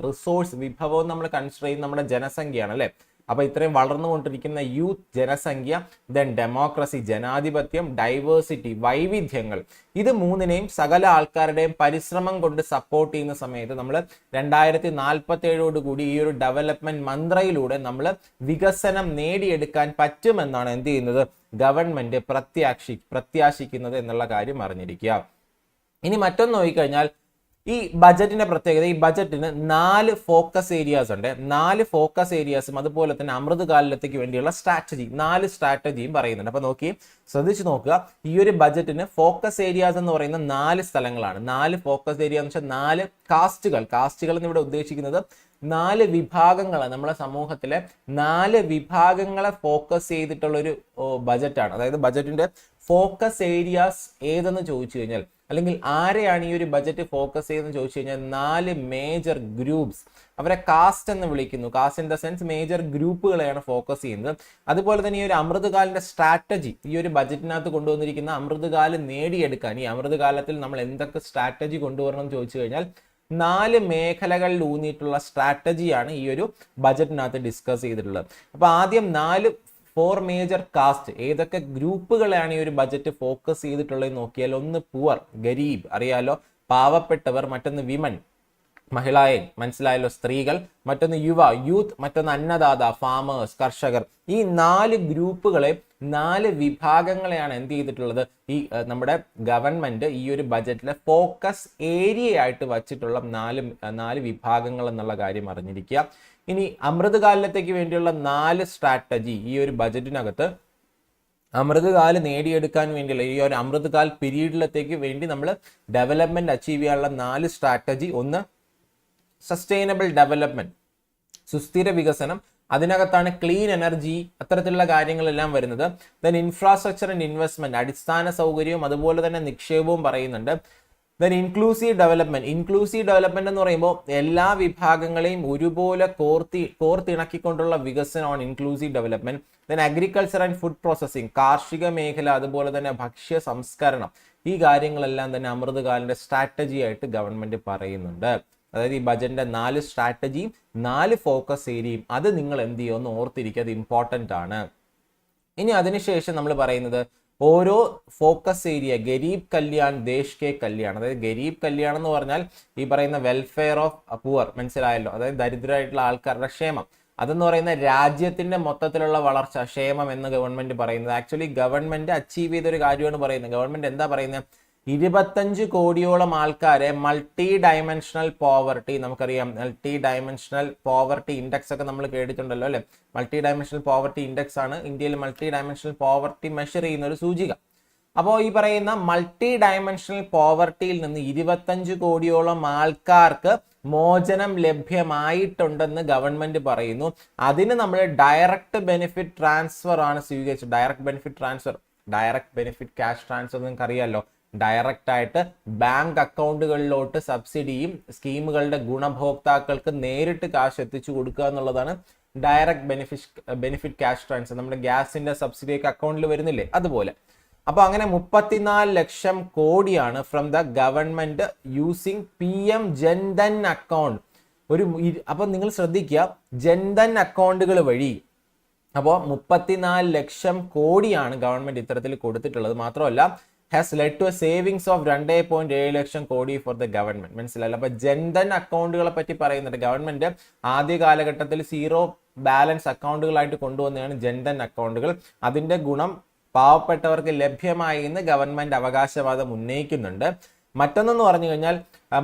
റിസോഴ്സ് വിഭവം നമ്മൾ കൺസിഡർ ചെയ്യുന്ന നമ്മുടെ ജനസംഖ്യയാണ് അല്ലെ. അപ്പൊ ഇത്രയും വളർന്നുകൊണ്ടിരിക്കുന്ന യൂത്ത് ജനസംഖ്യ, ദെൻ ഡെമോക്രസി ജനാധിപത്യം, ഡൈവേഴ്സിറ്റി വൈവിധ്യങ്ങൾ, ഇത് മൂന്നിനെയും സകല ആൾക്കാരുടെയും പരിശ്രമം കൊണ്ട് സപ്പോർട്ട് ചെയ്യുന്ന സമയത്ത് നമ്മൾ 2047 കൂടി ഈ ഒരു ഡെവലപ്മെന്റ് മന്ത്രയിലൂടെ നമ്മൾ വികസനം നേടിയെടുക്കാൻ പറ്റുമെന്നാണ് എന്ത് ചെയ്യുന്നത്, ഗവൺമെന്റ് പ്രത്യാശിക്കുന്നത് എന്നുള്ള കാര്യം അറിഞ്ഞിരിക്കുക. ഇനി മറ്റൊന്ന് നോക്കിക്കഴിഞ്ഞാൽ ഈ ബജറ്റിന്റെ പ്രത്യേകത, ഈ ബജറ്റിന് 4 ഫോക്കസ് ഏരിയാസ് ഉണ്ട്. 4 ഫോക്കസ് ഏരിയാസും അതുപോലെ തന്നെ അമൃത് കാലത്തേക്ക് വേണ്ടിയുള്ള 4 സ്ട്രാറ്റജിയും പറയുന്നുണ്ട്. അപ്പൊ നോക്കി ശ്രദ്ധിച്ചു നോക്കുക, ഈ ഒരു ബജറ്റിന് ഫോക്കസ് ഏരിയാസ് എന്ന് പറയുന്ന 4 സ്ഥലങ്ങളാണ്. 4 ഫോക്കസ് ഏരിയ എന്ന് വെച്ചാൽ 4 കാസ്റ്റുകൾ എന്ന് ഇവിടെ ഉദ്ദേശിക്കുന്നത് 4 വിഭാഗങ്ങളെ, നമ്മുടെ സമൂഹത്തിലെ 4 വിഭാഗങ്ങളെ ഫോക്കസ് ചെയ്തിട്ടുള്ള ഒരു ബജറ്റാണ്. അതായത് ബജറ്റിന്റെ ഫോക്കസ് ഏരിയാസ് ഏതെന്ന് ചോദിച്ചു കഴിഞ്ഞാൽ, അല്ലെങ്കിൽ ആരെയാണ് ഈ ഒരു ബജറ്റ് ഫോക്കസ് ചെയ്തെന്ന് ചോദിച്ചു കഴിഞ്ഞാൽ 4 മേജർ ഗ്രൂപ്പ്സ്, അവരെ കാസ്റ്റ് എന്ന് വിളിക്കുന്നു. Caste in the sense major ഗ്രൂപ്പുകളെയാണ് ഫോക്കസ് ചെയ്യുന്നത്. അതുപോലെ തന്നെ ഈ ഒരു അമൃതകാലിന്റെ സ്ട്രാറ്റജി, ഈ ഒരു ബജറ്റിനകത്ത് കൊണ്ടുവന്നിരിക്കുന്ന അമൃതകാലം നേടിയെടുക്കാൻ, ഈ അമൃതകാലത്തിൽ നമ്മൾ എന്തൊക്കെ സ്ട്രാറ്റജി കൊണ്ടുവരണം എന്ന് ചോദിച്ചു കഴിഞ്ഞാൽ 4 മേഖലകളിൽ ഊന്നിയിട്ടുള്ള സ്ട്രാറ്റജിയാണ് ഈ ഒരു ബജറ്റിനകത്ത് ഡിസ്കസ് ചെയ്തിട്ടുള്ളത്. അപ്പൊ ആദ്യം 4 മേജർ കാസ്റ്റ്, ഏതൊക്കെ ഗ്രൂപ്പുകളെയാണ് ഈ ഒരു ബജറ്റ് ഫോക്കസ് ചെയ്തിട്ടുള്ളത് നോക്കിയാൽ, ഒന്ന് പുവർ ഗരീബ് അറിയാലോ, പാവപ്പെട്ടവർ, മറ്റൊന്ന് വിമൻ മഹിളായൻ മനസ്സിലായല്ലോ സ്ത്രീകൾ, മറ്റൊന്ന് യൂത്ത്, മറ്റൊന്ന് അന്നദാത ഫാമേഴ്സ് കർഷകർ. ഈ 4 ഗ്രൂപ്പുകളെ 4 വിഭാഗങ്ങളെയാണ് എന്ത് ചെയ്തിട്ടുള്ളത്, ഈ നമ്മുടെ ഗവൺമെന്റ് ഈ ഒരു ബജറ്റിലെ ഫോക്കസ് ഏരിയ ആയിട്ട് വച്ചിട്ടുള്ള 4 വിഭാഗങ്ങൾ എന്നുള്ള കാര്യം അറിഞ്ഞിരിക്കുക. ഇനി അമൃതകാലത്തേക്ക് വേണ്ടിയുള്ള 4 സ്ട്രാറ്റജി ഈ ഒരു ബജറ്റിനകത്ത് അമൃതകാലം നേടിയെടുക്കാൻ വേണ്ടിയുള്ള ഈ ഒരു അമൃതകാൽ പീരീഡിലത്തേക്ക് വേണ്ടി നമ്മൾ ഡെവലപ്മെന്റ് അച്ചീവ് ചെയ്യാനുള്ള 4 സ്ട്രാറ്റജി. ഒന്ന് സസ്റ്റൈനബിൾ ഡെവലപ്മെന്റ്, സുസ്ഥിര വികസനം, അതിനകത്താണ് ക്ലീൻ എനർജി, അത്തരത്തിലുള്ള കാര്യങ്ങളെല്ലാം വരുന്നത്. ദെൻ ഇൻഫ്രാസ്ട്രക്ചർ ആൻഡ് ഇൻവെസ്റ്റ്മെന്റ്, അടിസ്ഥാന സൗകര്യവും അതുപോലെ തന്നെ നിക്ഷേപവും പറയുന്നുണ്ട്. ദെൻ ഇൻക്ലൂസീവ് ഡെവലപ്മെന്റ് എന്ന് പറയുമ്പോൾ എല്ലാ വിഭാഗങ്ങളെയും ഒരുപോലെ കോർത്തിണക്കിക്കൊണ്ടുള്ള വികസനമാണ് inclusive development. Then agriculture and food processing, കാർഷിക മേഖല അതുപോലെ തന്നെ ഭക്ഷ്യ സംസ്കരണം, ഈ കാര്യങ്ങളെല്ലാം തന്നെ അമൃതകാലിന്റെ സ്ട്രാറ്റജി ആയിട്ട് ഗവൺമെന്റ് പറയുന്നുണ്ട്. അതായത് ഈ ബജറ്റിന്റെ 4 സ്ട്രാറ്റജിയും 4 ഫോക്കസ് ഏരിയയും അത് നിങ്ങൾ എന്ത് ചെയ്യുമെന്ന് ഓർത്തിരിക്കുക, അത് ഇമ്പോർട്ടൻ്റ് ആണ്. ഇനി അതിനുശേഷം നമ്മൾ പറയുന്നത് ഓരോ ഫോക്കസ് ഏരിയ, ഗരീബ് കല്യാൺ ദേശ് കെ കല്യാൺ, അതായത് ഗരീബ് കല്യാൺ എന്ന് പറഞ്ഞാൽ ഈ പറയുന്ന വെൽഫെയർ ഓഫ് പുവർ, മനസ്സിലായല്ലോ, അതായത് ദരിദ്രരായിട്ടുള്ള ആൾക്കാരുടെ ക്ഷേമം. അതെന്ന് പറയുന്ന രാജ്യത്തിന്റെ മൊത്തത്തിലുള്ള വളർച്ച, ക്ഷേമം എന്ന് ഗവൺമെന്റ് പറയുന്നത്. ആക്ച്വലി ഗവൺമെന്റ് അച്ചീവ് ചെയ്ത ഒരു കാര്യമാണ് പറയുന്നത്. ഗവൺമെന്റ് എന്താ പറയുന്നത്? 25 കോടിയോളം ആൾക്കാരെ മൾട്ടി ഡയമെൻഷണൽ പോവർട്ടി, നമുക്കറിയാം മൾട്ടി ഡയമെൻഷണൽ പോവർട്ടി ഇൻഡെക്സ് ഒക്കെ നമ്മൾ കേട്ടിട്ടുണ്ടല്ലോ അല്ലെ. മൾട്ടി ഡയമെൻഷണൽ പോവർട്ടി ഇൻഡെക്സ് ആണ് ഇന്ത്യയിൽ മൾട്ടി ഡയമെൻഷണൽ പോവർട്ടി മെഷർ ചെയ്യുന്ന ഒരു സൂചിക. അപ്പോൾ ഈ പറയുന്ന മൾട്ടി ഡയമെൻഷണൽ പോവർട്ടിയിൽ നിന്ന് 25 കോടിയോളം ആൾക്കാർക്ക് മോചനം ലഭ്യമായിട്ടുണ്ടെന്ന് ഗവൺമെന്റ് പറയുന്നു. അതിന് നമ്മൾ ഡയറക്റ്റ് ബെനിഫിറ്റ് ട്രാൻസ്ഫർ ആണ് സ്വീകരിച്ചത്. ഡയറക്റ്റ് ബെനിഫിറ്റ് ക്യാഷ് ട്രാൻസ്ഫർ നിങ്ങൾക്ക് അറിയാമല്ലോ. ഡയറക്റ്റ് ആയിട്ട് ബാങ്ക് അക്കൗണ്ടുകളിലോട്ട് സബ്സിഡിയും സ്കീമുകളുടെ ഗുണഭോക്താക്കൾക്ക് നേരിട്ട് കാശ് എത്തിച്ചു കൊടുക്കുക എന്നുള്ളതാണ് ഡയറക്റ്റ് ബെനിഫിറ്റ് ക്യാഷ് ട്രാൻസ്ഫർ. നമ്മുടെ ഗ്യാസിന്റെ സബ്സിഡിയൊക്കെ അക്കൗണ്ടിൽ വരുന്നില്ലേ, അതുപോലെ. അപ്പൊ അങ്ങനെ 34 ലക്ഷം കോടിയാണ് from the government using PM Jan Dhan account. അപ്പൊ നിങ്ങൾ ശ്രദ്ധിക്കുക, ജൻധൻ അക്കൗണ്ടുകൾ വഴി അപ്പോൾ 34 ലക്ഷം കോടിയാണ് ഗവൺമെന്റ് ഇത്തരത്തിൽ കൊടുത്തിട്ടുള്ളത്. മാത്രമല്ല has led to a savings of 2.7 lakh crore for the government. മനസ്സിലായല്ലോ. അപ്പൊ ജൻധൻ അക്കൗണ്ടുകളെ പറ്റി പറയുന്നുണ്ട്. ഗവൺമെന്റ് ആദ്യ കാലഘട്ടത്തിൽ 0 ബാലൻസ് അക്കൗണ്ടുകളായിട്ട് കൊണ്ടുവന്നതാണ് ജൻധൻ അക്കൗണ്ടുകൾ. അതിന്റെ ഗുണം പാവപ്പെട്ടവർക്ക് ലഭ്യമായി എന്ന് ഗവൺമെന്റ് അവകാശവാദം ഉന്നയിക്കുന്നുണ്ട്. മറ്റൊന്നെന്ന് പറഞ്ഞു കഴിഞ്ഞാൽ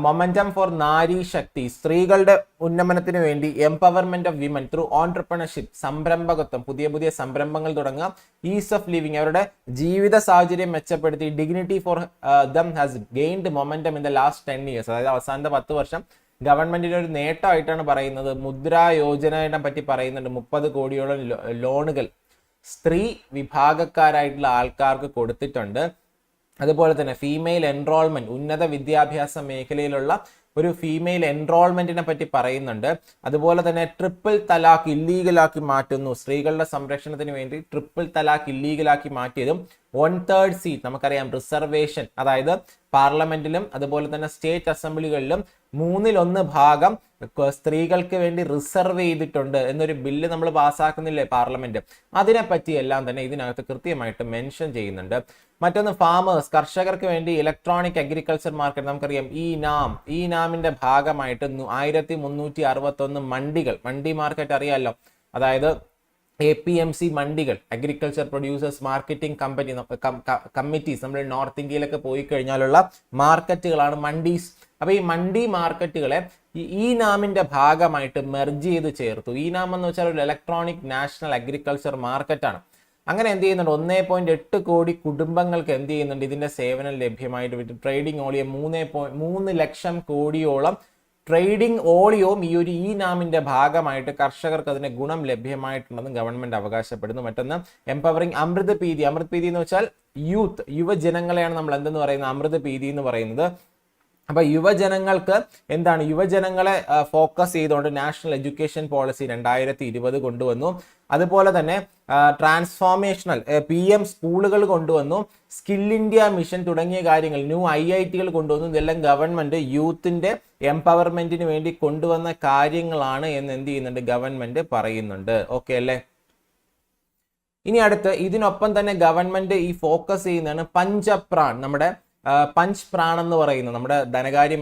മൊമെന്റം ഫോർ നാരി ശക്തി, സ്ത്രീകളുടെ ഉന്നമനത്തിന് വേണ്ടി empowerment of women through entrepreneurship, സംരംഭകത്വം, പുതിയ സംരംഭങ്ങൾ തുടങ്ങുക, ഈസ് ഓഫ് ലിവിങ്, അവരുടെ ജീവിത സാഹചര്യം മെച്ചപ്പെടുത്തി, dignity for them has gained momentum in the last 10 years, അതായത് അവസാനത്തെ 10 വർഷം ഗവൺമെന്റിന്റെ ഒരു നേട്ടമായിട്ടാണ് പറയുന്നത്. മുദ്രാ യോജനയെ പറ്റി പറയുന്നുണ്ട്. 30 കോടിയോളം ലോണുകൾ സ്ത്രീ വിഭാഗക്കാരായിട്ടുള്ള ആൾക്കാർക്ക് കൊടുത്തിട്ടുണ്ട്. അതുപോലെ തന്നെ ഫീമെയിൽ എൻറോൾമെന്റ്, ഉന്നത വിദ്യാഭ്യാസ മേഖലയിലുള്ള ഒരു ഫീമെയിൽ എൻറോൾമെന്റിനെ പറ്റി പറയുന്നുണ്ട്. അതുപോലെ തന്നെ ട്രിപ്പിൾ തലാഖ് ഇല്ലീഗലാക്കി മാറ്റുന്നു. സ്ത്രീകളുടെ സംരക്ഷണത്തിന് വേണ്ടി ട്രിപ്പിൾ തലാഖ് ഇല്ലീഗലാക്കി മാറ്റിയതും 1/3 സീറ്റ്, നമുക്കറിയാം റിസർവേഷൻ, അതായത് പാർലമെന്റിലും അതുപോലെ തന്നെ സ്റ്റേറ്റ് അസംബ്ലികളിലും 1/3 ഭാഗം സ്ത്രീകൾക്ക് വേണ്ടി റിസർവ് ചെയ്തിട്ടുണ്ട് എന്നൊരു ബില്ല് നമ്മൾ പാസ്സാക്കുന്നില്ലേ പാർലമെന്റ്. അതിനെപ്പറ്റി എല്ലാം തന്നെ ഇതിനകത്ത് കൃത്യമായിട്ട് മെൻഷൻ ചെയ്യുന്നുണ്ട്. മറ്റൊന്ന് ഫാമേഴ്സ്, കർഷകർക്ക് വേണ്ടി ഇലക്ട്രോണിക് അഗ്രികൾച്ചർ മാർക്കറ്റ്, നമുക്കറിയാം ഈ നാമിന്റെ ഭാഗമായിട്ട് 1361 മണ്ടി മാർക്കറ്റ് അറിയാമല്ലോ. അതായത് APMC മണ്ടികൾ, അഗ്രികൾച്ചർ പ്രൊഡ്യൂസേഴ്സ് മാർക്കറ്റിംഗ് കമ്മിറ്റീസ്, നമ്മൾ നോർത്ത് ഇന്ത്യയിലൊക്കെ പോയി കഴിഞ്ഞാലുള്ള മാർക്കറ്റുകളാണ് മണ്ടീസ്. അപ്പൊ ഈ മണ്ടി മാർക്കറ്റുകളെ ഈ നാമിന്റെ ഭാഗമായിട്ട് മെർജ് ചെയ്ത് ചേർത്തു. ഈ നാം എന്ന് വെച്ചാൽ ഒരു ഇലക്ട്രോണിക് നാഷണൽ അഗ്രികൾച്ചർ മാർക്കറ്റാണ്. അങ്ങനെ എന്ത് ചെയ്യുന്നുണ്ട്, 1.8 കോടി കുടുംബങ്ങൾക്ക് എന്ത് ചെയ്യുന്നുണ്ട്, ഇതിന്റെ സേവനം ലഭ്യമായിട്ട്. ട്രേഡിംഗ് ഓളിയം 3 ലക്ഷം കോടിയോളം ട്രേഡിംഗ് ഓളിയവും ഈ നാമിന്റെ ഭാഗമായിട്ട് കർഷകർക്ക് അതിന്റെ ഗുണം ലഭ്യമായിട്ടുണ്ടെന്ന് ഗവൺമെന്റ് അവകാശപ്പെടുന്നു. മറ്റൊന്ന് എംപവറിംഗ് അമൃത് പീതി എന്ന് വെച്ചാൽ യൂത്ത്, യുവജനങ്ങളെയാണ് നമ്മൾ എന്തെന്ന് പറയുന്നത്, അമൃത് പീതി എന്ന് പറയുന്നത്. അപ്പൊ യുവജനങ്ങൾക്ക് എന്താണ്, യുവജനങ്ങളെ ഫോക്കസ് ചെയ്തുകൊണ്ട് നാഷണൽ എഡ്യൂക്കേഷൻ പോളിസി 2020 കൊണ്ടുവന്നു. അതുപോലെ തന്നെ ട്രാൻസ്ഫോർമേഷണൽ PM സ്കൂളുകൾ കൊണ്ടുവന്നു. സ്കിൽ ഇന്ത്യ മിഷൻ തുടങ്ങിയ കാര്യങ്ങൾ, ന്യൂ IITകൾ കൊണ്ടുവന്നു. ഇതെല്ലാം ഗവൺമെന്റ് യൂത്തിന്റെ എംപവർമെന്റിന് വേണ്ടി കൊണ്ടുവന്ന കാര്യങ്ങളാണ് എന്ന് എന്ത് ചെയ്യുന്നുണ്ട്, ഗവൺമെന്റ് പറയുന്നുണ്ട്. ഓക്കെ അല്ലേ. ഇനി അടുത്ത് ഇതിനൊപ്പം തന്നെ ഗവൺമെന്റ് ഈ ഫോക്കസ് ചെയ്യുന്നതാണ് പഞ്ചപ്രാൺ. നമ്മുടെ പഞ്ച് പ്രാൺ എന്ന് പറയുന്നത് നമ്മുടെ ധനകാര്യ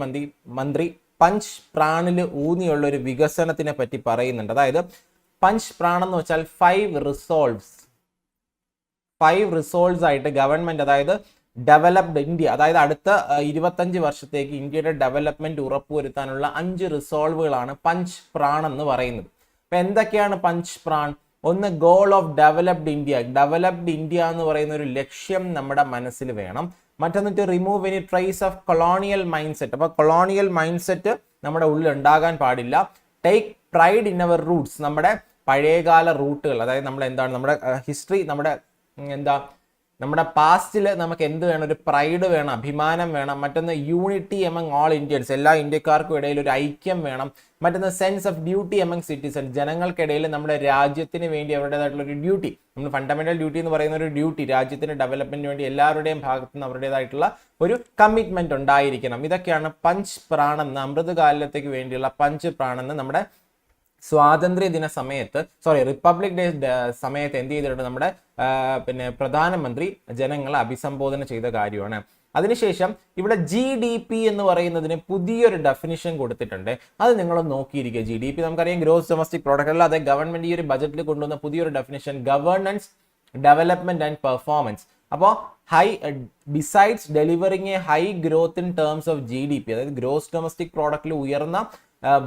മന്ത്രി പഞ്ച് പ്രാണിൽ ഊന്നിയുള്ള ഒരു വികസനത്തിനെ പറ്റി പറയുന്നുണ്ട്. അതായത് പഞ്ച് പ്രാൺ എന്ന് വെച്ചാൽ 5 റിസോൾവ്സ് ആയിട്ട് ഗവൺമെന്റ്, അതായത് ഡെവലപ്ഡ് ഇന്ത്യ, അതായത് അടുത്ത 25 വർഷത്തേക്ക് ഇന്ത്യയുടെ ഡെവലപ്മെന്റ് ഉറപ്പുവരുത്താനുള്ള 5 റിസോൾവുകളാണ് പഞ്ച് പ്രാൺ എന്ന് പറയുന്നത്. അപ്പൊ എന്തൊക്കെയാണ് പഞ്ച് പ്രാൺ? ഒന്ന്, ഗോൾ ഓഫ് ഡെവലപ്ഡ് ഇന്ത്യ എന്ന് പറയുന്ന ഒരു ലക്ഷ്യം നമ്മുടെ മനസ്സിൽ വേണം. മറ്റൊന്ന്, to remove any trace of colonial mindset. അപ്പൊ കൊളോണിയൽ മൈൻഡ് സെറ്റ് നമ്മുടെ ഉള്ളിൽ ഉണ്ടാകാൻ പാടില്ല. Take pride in our roots, നമ്മുടെ പഴയകാല റൂട്ടുകൾ, അതായത് നമ്മൾ എന്താണ് നമ്മുടെ ഹിസ്റ്ററി, നമ്മുടെ പാസ്റ്റിൽ നമുക്ക് എന്ത് വേണം, ഒരു പ്രൈഡ് വേണം, അഭിമാനം വേണം. മറ്റൊന്ന് യൂണിറ്റി എമംഗ് ഓൾ ഇന്ത്യൻസ്, എല്ലാ ഇന്ത്യക്കാർക്കും ഇടയിൽ ഒരു ഐക്യം വേണം. മറ്റൊന്ന് sense of duty among citizen, ജനങ്ങൾക്കിടയിൽ നമ്മുടെ രാജ്യത്തിന് വേണ്ടി അവരുടേതായിട്ടുള്ള ഒരു ഡ്യൂട്ടി, നമ്മൾ ഫണ്ടമെന്റൽ ഡ്യൂട്ടി എന്ന് പറയുന്ന ഒരു ഡ്യൂട്ടി, രാജ്യത്തിന്റെ ഡെവലപ്മെന്റിന് വേണ്ടി എല്ലാവരുടെയും ഭാഗത്തു നിന്ന് അവരുടേതായിട്ടുള്ള ഒരു കമ്മിറ്റ്മെന്റ് ഉണ്ടായിരിക്കണം. ഇതൊക്കെയാണ് പഞ്ച് പ്രാണെന്ന്, അമൃതകാലത്തേക്ക് വേണ്ടിയുള്ള പഞ്ച് പ്രാണെന്ന് നമ്മുടെ സ്വാതന്ത്ര്യ ദിന സമയത്ത്, റിപ്പബ്ലിക് ഡേ സമയത്ത് എന്ത് ചെയ്തിട്ടുണ്ട്, നമ്മുടെ പ്രധാനമന്ത്രി ജനങ്ങളെ അഭിസംബോധന ചെയ്ത കാര്യമാണ്. അതിനുശേഷം ഇവിടെ GDP എന്ന് പറയുന്നതിന് പുതിയൊരു ഡെഫിനിഷൻ കൊടുത്തിട്ടുണ്ട്. അത് നിങ്ങൾ നോക്കിയിരിക്കുക. GDP നമുക്കറിയാം ഗ്രോസ് ഡൊമസ്റ്റിക് പ്രോഡക്റ്റ്, അല്ലാതെ ഗവൺമെന്റ് ഈ ഒരു ബജറ്റിൽ കൊണ്ടുവന്ന പുതിയൊരു definition governance, development and performance. അപ്പോൾ besides delivering a high growth in terms of GDP, അതായത് ഗ്രോസ് ഡൊമസ്റ്റിക് പ്രോഡക്റ്റിൽ ഉയർന്ന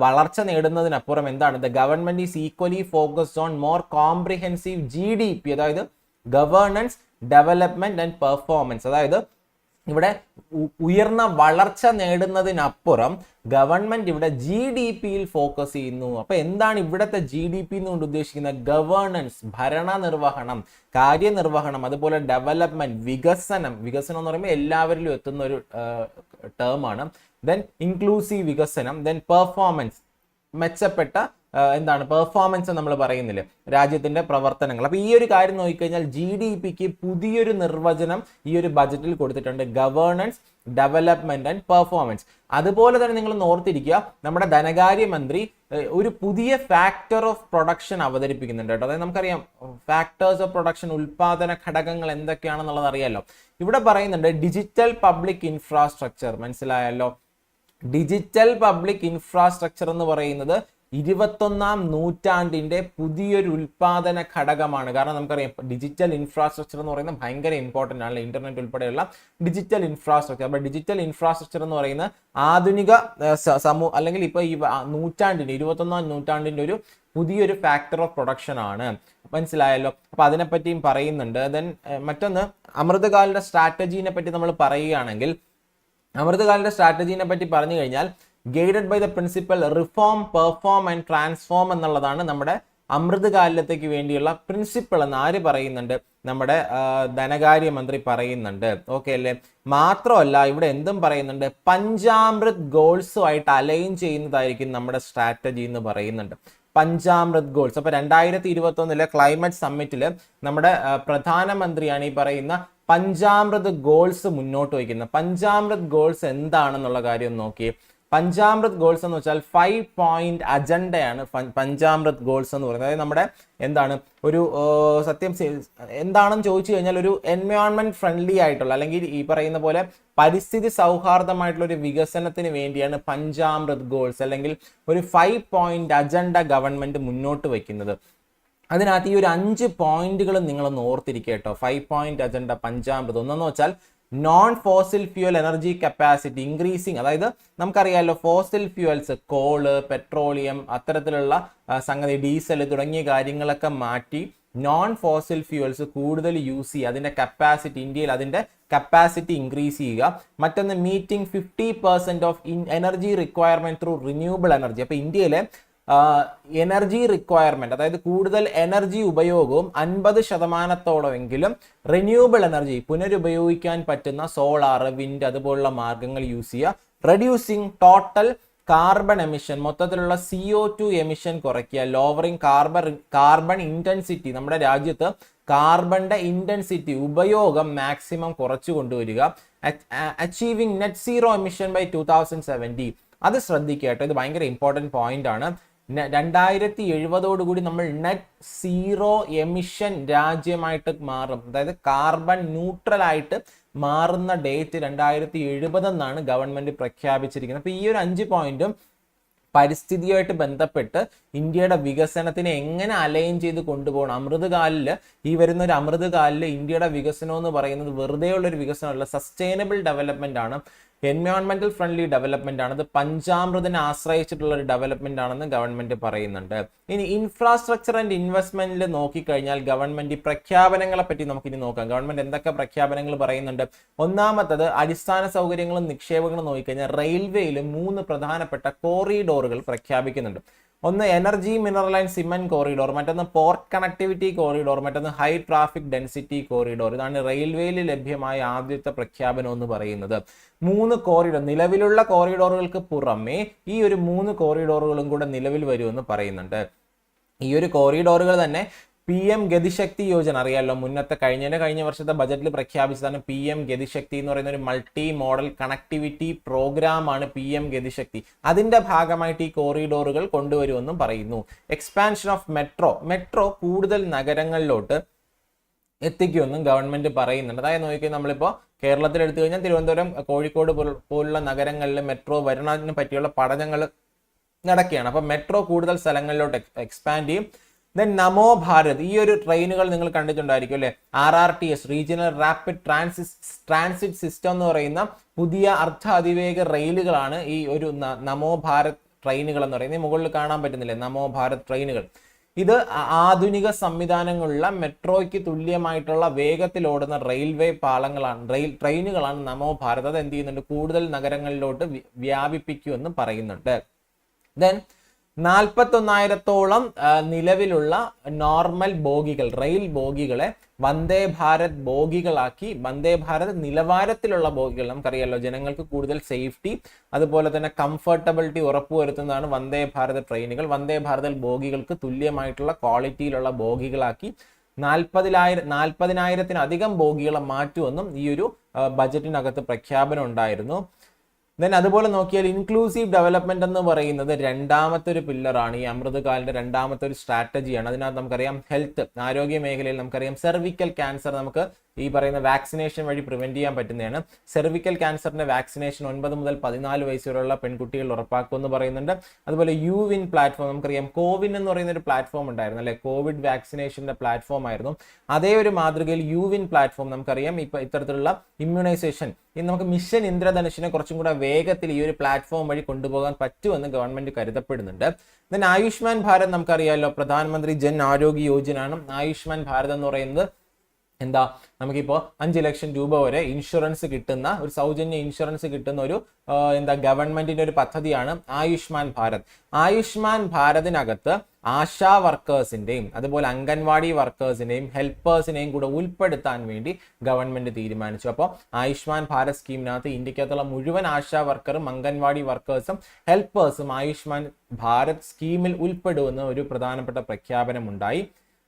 വളർച്ച നേടുന്നതിനപ്പുറം എന്താണ്, the government is equally focused on more comprehensive GDP, അതായത് ഗവേണൻസ്, ഡെവലപ്മെന്റ് ആൻഡ് പെർഫോമൻസ്. അതായത് ഇവിടെ ഉയർന്ന വളർച്ച നേടുന്നതിനപ്പുറം ഗവൺമെന്റ് ഇവിടെ GDPയിൽ ഫോക്കസ് ചെയ്യുന്നു. അപ്പൊ എന്താണ് ഇവിടുത്തെ GDP എന്നുകൊണ്ട് ഉദ്ദേശിക്കുന്നത്? ഗവേണൻസ്, ഭരണനിർവഹണം, കാര്യനിർവഹണം, അതുപോലെ ഡെവലപ്മെന്റ്, വികസനം. വികസനം എന്ന് പറയുമ്പോൾ എല്ലാവരിലും എത്തുന്ന ഒരു ടേമാണ്. ദെൻ ഇൻക്ലൂസീവ് വികസനം, ദെൻ പെർഫോമൻസ്, മെച്ചപ്പെട്ട പെർഫോമൻസ് നമ്മൾ പറയുന്നില്ലേ, രാജ്യത്തിന്റെ പ്രവർത്തനങ്ങൾ. അപ്പൊ ഈ ഒരു കാര്യം നോക്കിക്കഴിഞ്ഞാൽ GDPക്ക് പുതിയൊരു നിർവചനം ഈ ഒരു ബജറ്റിൽ കൊടുത്തിട്ടുണ്ട്, ഗവേണൻസ്, ഡെവലപ്മെന്റ് ആൻഡ് പെർഫോമൻസ്. അതുപോലെ തന്നെ നിങ്ങൾ ഓർത്തിരിക്കുക, നമ്മുടെ ധനകാര്യമന്ത്രി ഒരു പുതിയ ഫാക്ടർ ഓഫ് പ്രൊഡക്ഷൻ അവതരിപ്പിക്കുന്നുണ്ട് കേട്ടോ. അതായത് നമുക്കറിയാം ഫാക്ടേഴ്സ് ഓഫ് പ്രൊഡക്ഷൻ, ഉൽപാദന ഘടകങ്ങൾ എന്തൊക്കെയാണെന്നുള്ളത് അറിയാലോ. ഇവിടെ പറയുന്നുണ്ട് ഡിജിറ്റൽ പബ്ലിക് ഇൻഫ്രാസ്ട്രക്ചർ. മനസ്സിലായല്ലോ, ഡിജിറ്റൽ പബ്ലിക് ഇൻഫ്രാസ്ട്രക്ചർ എന്ന് പറയുന്നത് 21ാം നൂറ്റാണ്ടിന്റെ പുതിയൊരു ഉൽപാദന ഘടകമാണ്. കാരണം നമുക്കറിയാം ഡിജിറ്റൽ ഇൻഫ്രാസ്ട്രക്ചർ എന്ന് പറയുന്നത് ഭയങ്കര ഇമ്പോർട്ടൻ്റ് ആണ്, ഇന്റർനെറ്റ് ഉൾപ്പെടെയുള്ള ഡിജിറ്റൽ ഇൻഫ്രാസ്ട്രക്ചർ. അപ്പൊ ഡിജിറ്റൽ ഇൻഫ്രാസ്ട്രക്ചർ എന്ന് പറയുന്ന ആധുനിക സമൂഹം, അല്ലെങ്കിൽ ഇപ്പൊ ഈ 21ാം നൂറ്റാണ്ടിന്റെ ഒരു പുതിയൊരു ഫാക്ടർ ഓഫ് പ്രൊഡക്ഷൻ ആണ്. മനസ്സിലായല്ലോ. അപ്പൊ അതിനെപ്പറ്റിയും പറയുന്നുണ്ട്. ദെൻ മറ്റൊന്ന് അമൃതകാലിന്റെ സ്ട്രാറ്റജീനെ പറ്റി നമ്മൾ പറയുകയാണെങ്കിൽ, അമൃതകാലിന്റെ സ്ട്രാറ്റജീനെ പറ്റി പറഞ്ഞു കഴിഞ്ഞാൽ guided by the principle reform, perform and transform എന്നുള്ളതാണ് നമ്മുടെ അമൃതകാലത്തേക്ക് വേണ്ടിയുള്ള പ്രിൻസിപ്പിൾ എന്ന് ആര് പറയുന്നുണ്ട്? നമ്മുടെ ധനകാര്യമന്ത്രി പറയുന്നുണ്ട്. ഓക്കെ അല്ലേ? മാത്രമല്ല ഇവിടെ എന്തും പറയുന്നുണ്ട്, പഞ്ചാമൃത് ഗോൾസുമായിട്ട് അലൈൻ ചെയ്യുന്നതായിരിക്കും നമ്മുടെ സ്ട്രാറ്റജി എന്ന് പറയുന്നുണ്ട്. പഞ്ചാമൃത് ഗോൾസ്. അപ്പൊ 2021 ക്ലൈമറ്റ് സമ്മിറ്റില് നമ്മുടെ പ്രധാനമന്ത്രിയാണ് ഈ പറയുന്ന പഞ്ചാമൃത് ഗോൾസ് മുന്നോട്ട് വയ്ക്കുന്നത്. പഞ്ചാമൃത് ഗോൾസ് എന്താണെന്നുള്ള കാര്യം നോക്കി. പഞ്ചാമൃത് ഗോൾസ് എന്ന് വെച്ചാൽ 5 പോയിന്റ് അജണ്ടയാണ് പഞ്ചാമൃത് ഗോൾസ് എന്ന് പറയുന്നത്. അതായത് നമ്മുടെ ഒരു സത്യം എന്താണെന്ന് ചോദിച്ചു കഴിഞ്ഞാൽ ഒരു എൻവയോൺമെന്റ് ഫ്രണ്ട്ലി ആയിട്ടുള്ള, അല്ലെങ്കിൽ ഈ പറയുന്ന പോലെ പരിസ്ഥിതി സൗഹാർദ്ദമായിട്ടുള്ള ഒരു വികസനത്തിന് വേണ്ടിയാണ് പഞ്ചാമൃത് ഗോൾസ്, അല്ലെങ്കിൽ ഒരു 5 പോയിന്റ് അജണ്ട ഗവൺമെന്റ് മുന്നോട്ട് വയ്ക്കുന്നത്. അതിനകത്ത് ഈ ഒരു 5 പോയിന്റുകൾ നിങ്ങളൊന്ന് ഓർത്തിരിക്കുക കേട്ടോ. 5 പോയിന്റ് അജണ്ട പഞ്ചാമൃത്. ഒന്നെന്ന് വെച്ചാൽ non fossil fuel energy capacity increasing. അതായത് നമുക്കറിയാമല്ലോ ഫോസിൽ ഫ്യൂവൽസ്, കോള്, പെട്രോളിയം, അത്തരത്തിലുള്ള സംഗതി, ഡീസൽ തുടങ്ങിയ കാര്യങ്ങളൊക്കെ മാറ്റി നോൺ ഫോസിൽ ഫ്യൂവൽസ് കൂടുതൽ യൂസ് ചെയ്യുക, അതിന്റെ കപ്പാസിറ്റി, ഇന്ത്യയിൽ അതിന്റെ കപ്പാസിറ്റി ഇൻക്രീസ് ചെയ്യുക. മറ്റൊന്ന് meeting 50% of energy requirement through renewable energy. അപ്പൊ ഇന്ത്യയിലെ എനർജി റിക്വയർമെന്റ്, അതായത് കൂടുതൽ എനർജി ഉപയോഗവും 50% റിന്യൂവബിൾ എനർജി, പുനരുപയോഗിക്കാൻ പറ്റുന്ന സോളാർ, വിൻഡ് അതുപോലുള്ള മാർഗങ്ങൾ യൂസ് ചെയ്യുക. റെഡ്യൂസിങ് ടോട്ടൽ കാർബൺ എമിഷൻ, മൊത്തത്തിലുള്ള CO2 എമിഷൻ കുറയ്ക്കുക. ലോവറിങ് കാർബൺ ഇന്റൻസിറ്റി, നമ്മുടെ രാജ്യത്ത് കാർബണിന്റെ ഇന്റൻസിറ്റി ഉപയോഗം മാക്സിമം കുറച്ചു കൊണ്ടുവരിക. Achieving net zero emission by 2070. അത് ശ്രദ്ധിക്കുക. ഇത് ഭയങ്കര ഇമ്പോർട്ടൻറ്റ് പോയിന്റ് ആണ്. 2070 നമ്മൾ നെറ്റ് സീറോ എമിഷൻ രാജ്യമായിട്ട് മാറും. അതായത് കാർബൺ ന്യൂട്രൽ ആയിട്ട് മാറുന്ന ഡേറ്റ് 2070 എന്നാണ് ഗവൺമെന്റ് പ്രഖ്യാപിച്ചിരിക്കുന്നത്. അപ്പൊ ഈ ഒരു 5 പോയിന്റും പരിസ്ഥിതിയുമായിട്ട് ബന്ധപ്പെട്ട് ഇന്ത്യയുടെ വികസനത്തിനെ എങ്ങനെ അലൈൻ ചെയ്ത് കൊണ്ടുപോകണം. അമൃതകാലില് ഈ വരുന്ന ഒരു അമൃതകാലില് ഇന്ത്യയുടെ വികസനം എന്ന് പറയുന്നത് വെറുതെയുള്ള ഒരു വികസനമല്ല, സസ്റ്റൈനബിൾ ഡെവലപ്മെന്റ് ആണ്, എൻവയോൺമെന്റൽ ഫ്രണ്ട്ലി ഡെവലപ്മെന്റ് ആണ്. അത് പഞ്ചാമൃതിനെ ആശ്രയിച്ചിട്ടുള്ള ഒരു ഡെവലപ്മെന്റ് ആണെന്ന് ഗവൺമെന്റ് പറയുന്നുണ്ട്. ഇനി ഇൻഫ്രാസ്ട്രക്ചർ ആൻഡ് ഇൻവെസ്റ്റ്മെന്റിൽ നോക്കിക്കഴിഞ്ഞാൽ ഗവൺമെന്റ് പ്രഖ്യാപനങ്ങളെ പറ്റി നമുക്കിനി നോക്കാം. ഗവൺമെന്റ് എന്തൊക്കെ പ്രഖ്യാപനങ്ങൾ പറയുന്നുണ്ട്? ഒന്നാമത്തത് അടിസ്ഥാന സൗകര്യങ്ങളും നിക്ഷേപങ്ങളും നോക്കിക്കഴിഞ്ഞാൽ റെയിൽവേയിൽ 3 പ്രധാനപ്പെട്ട കോറിഡോറുകൾ പ്രഖ്യാപിക്കുന്നുണ്ട്. ഒന്ന് energy mineral and cement corridor, മറ്റൊന്ന് പോർട്ട് കണക്ടിവിറ്റി കോറിഡോർ, മറ്റൊന്ന് ഹൈ ട്രാഫിക് ഡെൻസിറ്റി കോറിഡോർ. ഇതാണ് റെയിൽവേയിൽ ലഭ്യമായ ആദ്യത്തെ പ്രഖ്യാപനം എന്ന് പറയുന്നത്. 3 കോറിഡോർ, നിലവിലുള്ള കോറിഡോറുകൾക്ക് പുറമെ ഈ ഒരു 3 കോറിഡോറുകളും കൂടെ നിലവിൽ വരുമെന്ന് പറയുന്നുണ്ട്. ഈ ഒരു കോറിഡോറുകൾ തന്നെ PM ഗതിശക്തി യോജന അറിയാമല്ലോ, കഴിഞ്ഞ വർഷത്തെ ബജറ്റിൽ പ്രഖ്യാപിച്ചതാണ് PM ഗതിശക്തി എന്ന് പറയുന്ന ഒരു മൾട്ടി മോഡൽ കണക്ടിവിറ്റി പ്രോഗ്രാം ആണ് PM ഗതിശക്തി. അതിന്റെ ഭാഗമായിട്ട് ഈ കോറിഡോറുകൾ കൊണ്ടുവരുമെന്നും പറയുന്നു. എക്സ്പാൻഷൻ ഓഫ് മെട്രോ കൂടുതൽ നഗരങ്ങളിലോട്ട് എത്തിക്കുമെന്നും ഗവൺമെന്റ് പറയുന്നുണ്ട്. അതായത് നോക്കിയാൽ നമ്മളിപ്പോൾ കേരളത്തിൽ എടുത്തു കഴിഞ്ഞാൽ തിരുവനന്തപുരം, കോഴിക്കോട് പോലുള്ള നഗരങ്ങളിൽ മെട്രോ വരുന്നതിനെ പറ്റിയുള്ള പഠനങ്ങൾ നടക്കുകയാണ്. അപ്പൊ മെട്രോ കൂടുതൽ സ്ഥലങ്ങളിലോട്ട് എക്സ്പാൻഡ് ചെയ്യും. ദെൻ നമോ ഭാരത്, ഈ ഒരു ട്രെയിനുകൾ നിങ്ങൾ കണ്ടിട്ടുണ്ടായിരിക്കും അല്ലെ, RRTS regional rapid transit system എന്ന് പറയുന്ന പുതിയ അർദ്ധ അതിവേഗ റെയിലുകളാണ് ഈ ഒരു നമോ ഭാരത് ട്രെയിനുകൾ എന്ന് പറയുന്നത്. മുകളിൽ കാണാൻ പറ്റുന്നില്ലേ നമോ ഭാരത് ട്രെയിനുകൾ. ഇത് ആധുനിക സംവിധാനങ്ങളുള്ള മെട്രോയ്ക്ക് തുല്യമായിട്ടുള്ള വേഗത്തിലോടുന്ന റെയിൽവേ ട്രെയിനുകളാണ് നമോ ഭാരത്. അത് എന്ത് ചെയ്യുന്നുണ്ട്, കൂടുതൽ നഗരങ്ങളിലോട്ട് വ്യാപിപ്പിക്കുമെന്ന് പറയുന്നുണ്ട്. ദെൻ 41,000-ഓളം നിലവിലുള്ള നോർമൽ ബോഗികൾ, റെയിൽ ബോഗികളെ വന്ദേ ഭാരത് ബോഗികളാക്കി, വന്ദേ ഭാരത് നിലവാരത്തിലുള്ള ബോഗികൾ, നമുക്കറിയാലോ ജനങ്ങൾക്ക് കൂടുതൽ സേഫ്റ്റി അതുപോലെ തന്നെ കംഫർട്ടബിലിറ്റി ഉറപ്പുവരുത്തുന്നതാണ് വന്ദേ ഭാരത് ട്രെയിനുകൾ. വന്ദേ ഭാരത് ബോഗികൾക്ക് തുല്യമായിട്ടുള്ള ക്വാളിറ്റിയിലുള്ള ബോഗികളാക്കി 40,000-ത്തിലധികം ബോഗികളെ മാറ്റുമെന്നും ഈ ഒരു ബജറ്റിനകത്ത് പ്രഖ്യാപനം ഉണ്ടായിരുന്നു. ദെൻ അതുപോലെ നോക്കിയാൽ ഇൻക്ലൂസീവ് ഡെവലപ്മെന്റ് എന്ന് പറയുന്നത് രണ്ടാമത്തെ ഒരു പില്ലറാണ്. ഈ അമൃത് കാലിന്റെ രണ്ടാമത്തെ ഒരു സ്ട്രാറ്റജിയാണ്. അതിനകത്ത് നമുക്കറിയാം ഹെൽത്ത്, ആരോഗ്യ മേഖലയിൽ നമുക്കറിയാം സെർവിക്കൽ ക്യാൻസർ നമുക്ക് ഈ പറയുന്ന വാക്സിനേഷൻ വഴി പ്രിവെന്റ് ചെയ്യാൻ പറ്റുന്നതാണ്. സെർവിക്കൽ ക്യാൻസറിന്റെ വാക്സിനേഷൻ 9 മുതൽ 14 വയസ്സ് വരെയുള്ള പെൺകുട്ടികൾ ഉറപ്പാക്കുമെന്ന് പറയുന്നുണ്ട്. അതുപോലെ യുവിൻ പ്ലാറ്റ്ഫോം, നമുക്കറിയാം കോവിൻ എന്ന് പറയുന്ന ഒരു പ്ലാറ്റ്ഫോം ഉണ്ടായിരുന്നു അല്ലെ, കോവിഡ് വാക്സിനേഷന്റെ പ്ലാറ്റ്ഫോം ആയിരുന്നു. അതേ ഒരു മാതൃകയിൽ യുവിൻ പ്ലാറ്റ്ഫോം നമുക്കറിയാം ഇപ്പൊ ഇത്തരത്തിലുള്ള ഇമ്മ്യൂണൈസേഷൻ നമുക്ക് മിഷൻ ഇന്ദ്രധനുഷിനെ കുറച്ചും കൂടെ വേഗത്തിൽ ഈ ഒരു പ്ലാറ്റ്ഫോം വഴി കൊണ്ടുപോകാൻ പറ്റുമെന്ന് ഗവൺമെന്റ് കരുതപ്പെടുന്നുണ്ട്. ദെൻ ആയുഷ്മാൻ ഭാരത് നമുക്കറിയാമല്ലോ, പ്രധാനമന്ത്രി ജൻ ആരോഗ്യ യോജന ആണ്. ആയുഷ്മാൻ ഭാരത് എന്ന് പറയുന്നത് എന്താ, നമുക്കിപ്പോൾ 5 ലക്ഷം രൂപ വരെ ഇൻഷുറൻസ് കിട്ടുന്ന ഒരു സൗജന്യ ഇൻഷുറൻസ് കിട്ടുന്ന ഒരു ഗവൺമെന്റിന്റെ ഒരു പദ്ധതിയാണ് ആയുഷ്മാൻ ഭാരത്. ആയുഷ്മാൻ ഭാരതിനകത്ത് ആശാ വർക്കേഴ്സിന്റെയും അതുപോലെ അംഗൻവാടി വർക്കേഴ്സിന്റെയും ഹെൽപ്പേഴ്സിനെയും കൂടെ ഉൾപ്പെടുത്താൻ വേണ്ടി ഗവൺമെന്റ് തീരുമാനിച്ചു. അപ്പോൾ ആയുഷ്മാൻ ഭാരത് സ്കീമിനകത്ത് ഇന്ത്യക്കകത്തുള്ള മുഴുവൻ ആശാ വർക്കറും അംഗൻവാടി വർക്കേഴ്സും ഹെൽപ്പേഴ്സും ആയുഷ്മാൻ ഭാരത് സ്കീമിൽ ഉൾപ്പെടുമെന്ന് ഒരു പ്രധാനപ്പെട്ട പ്രഖ്യാപനം ഉണ്ടായി.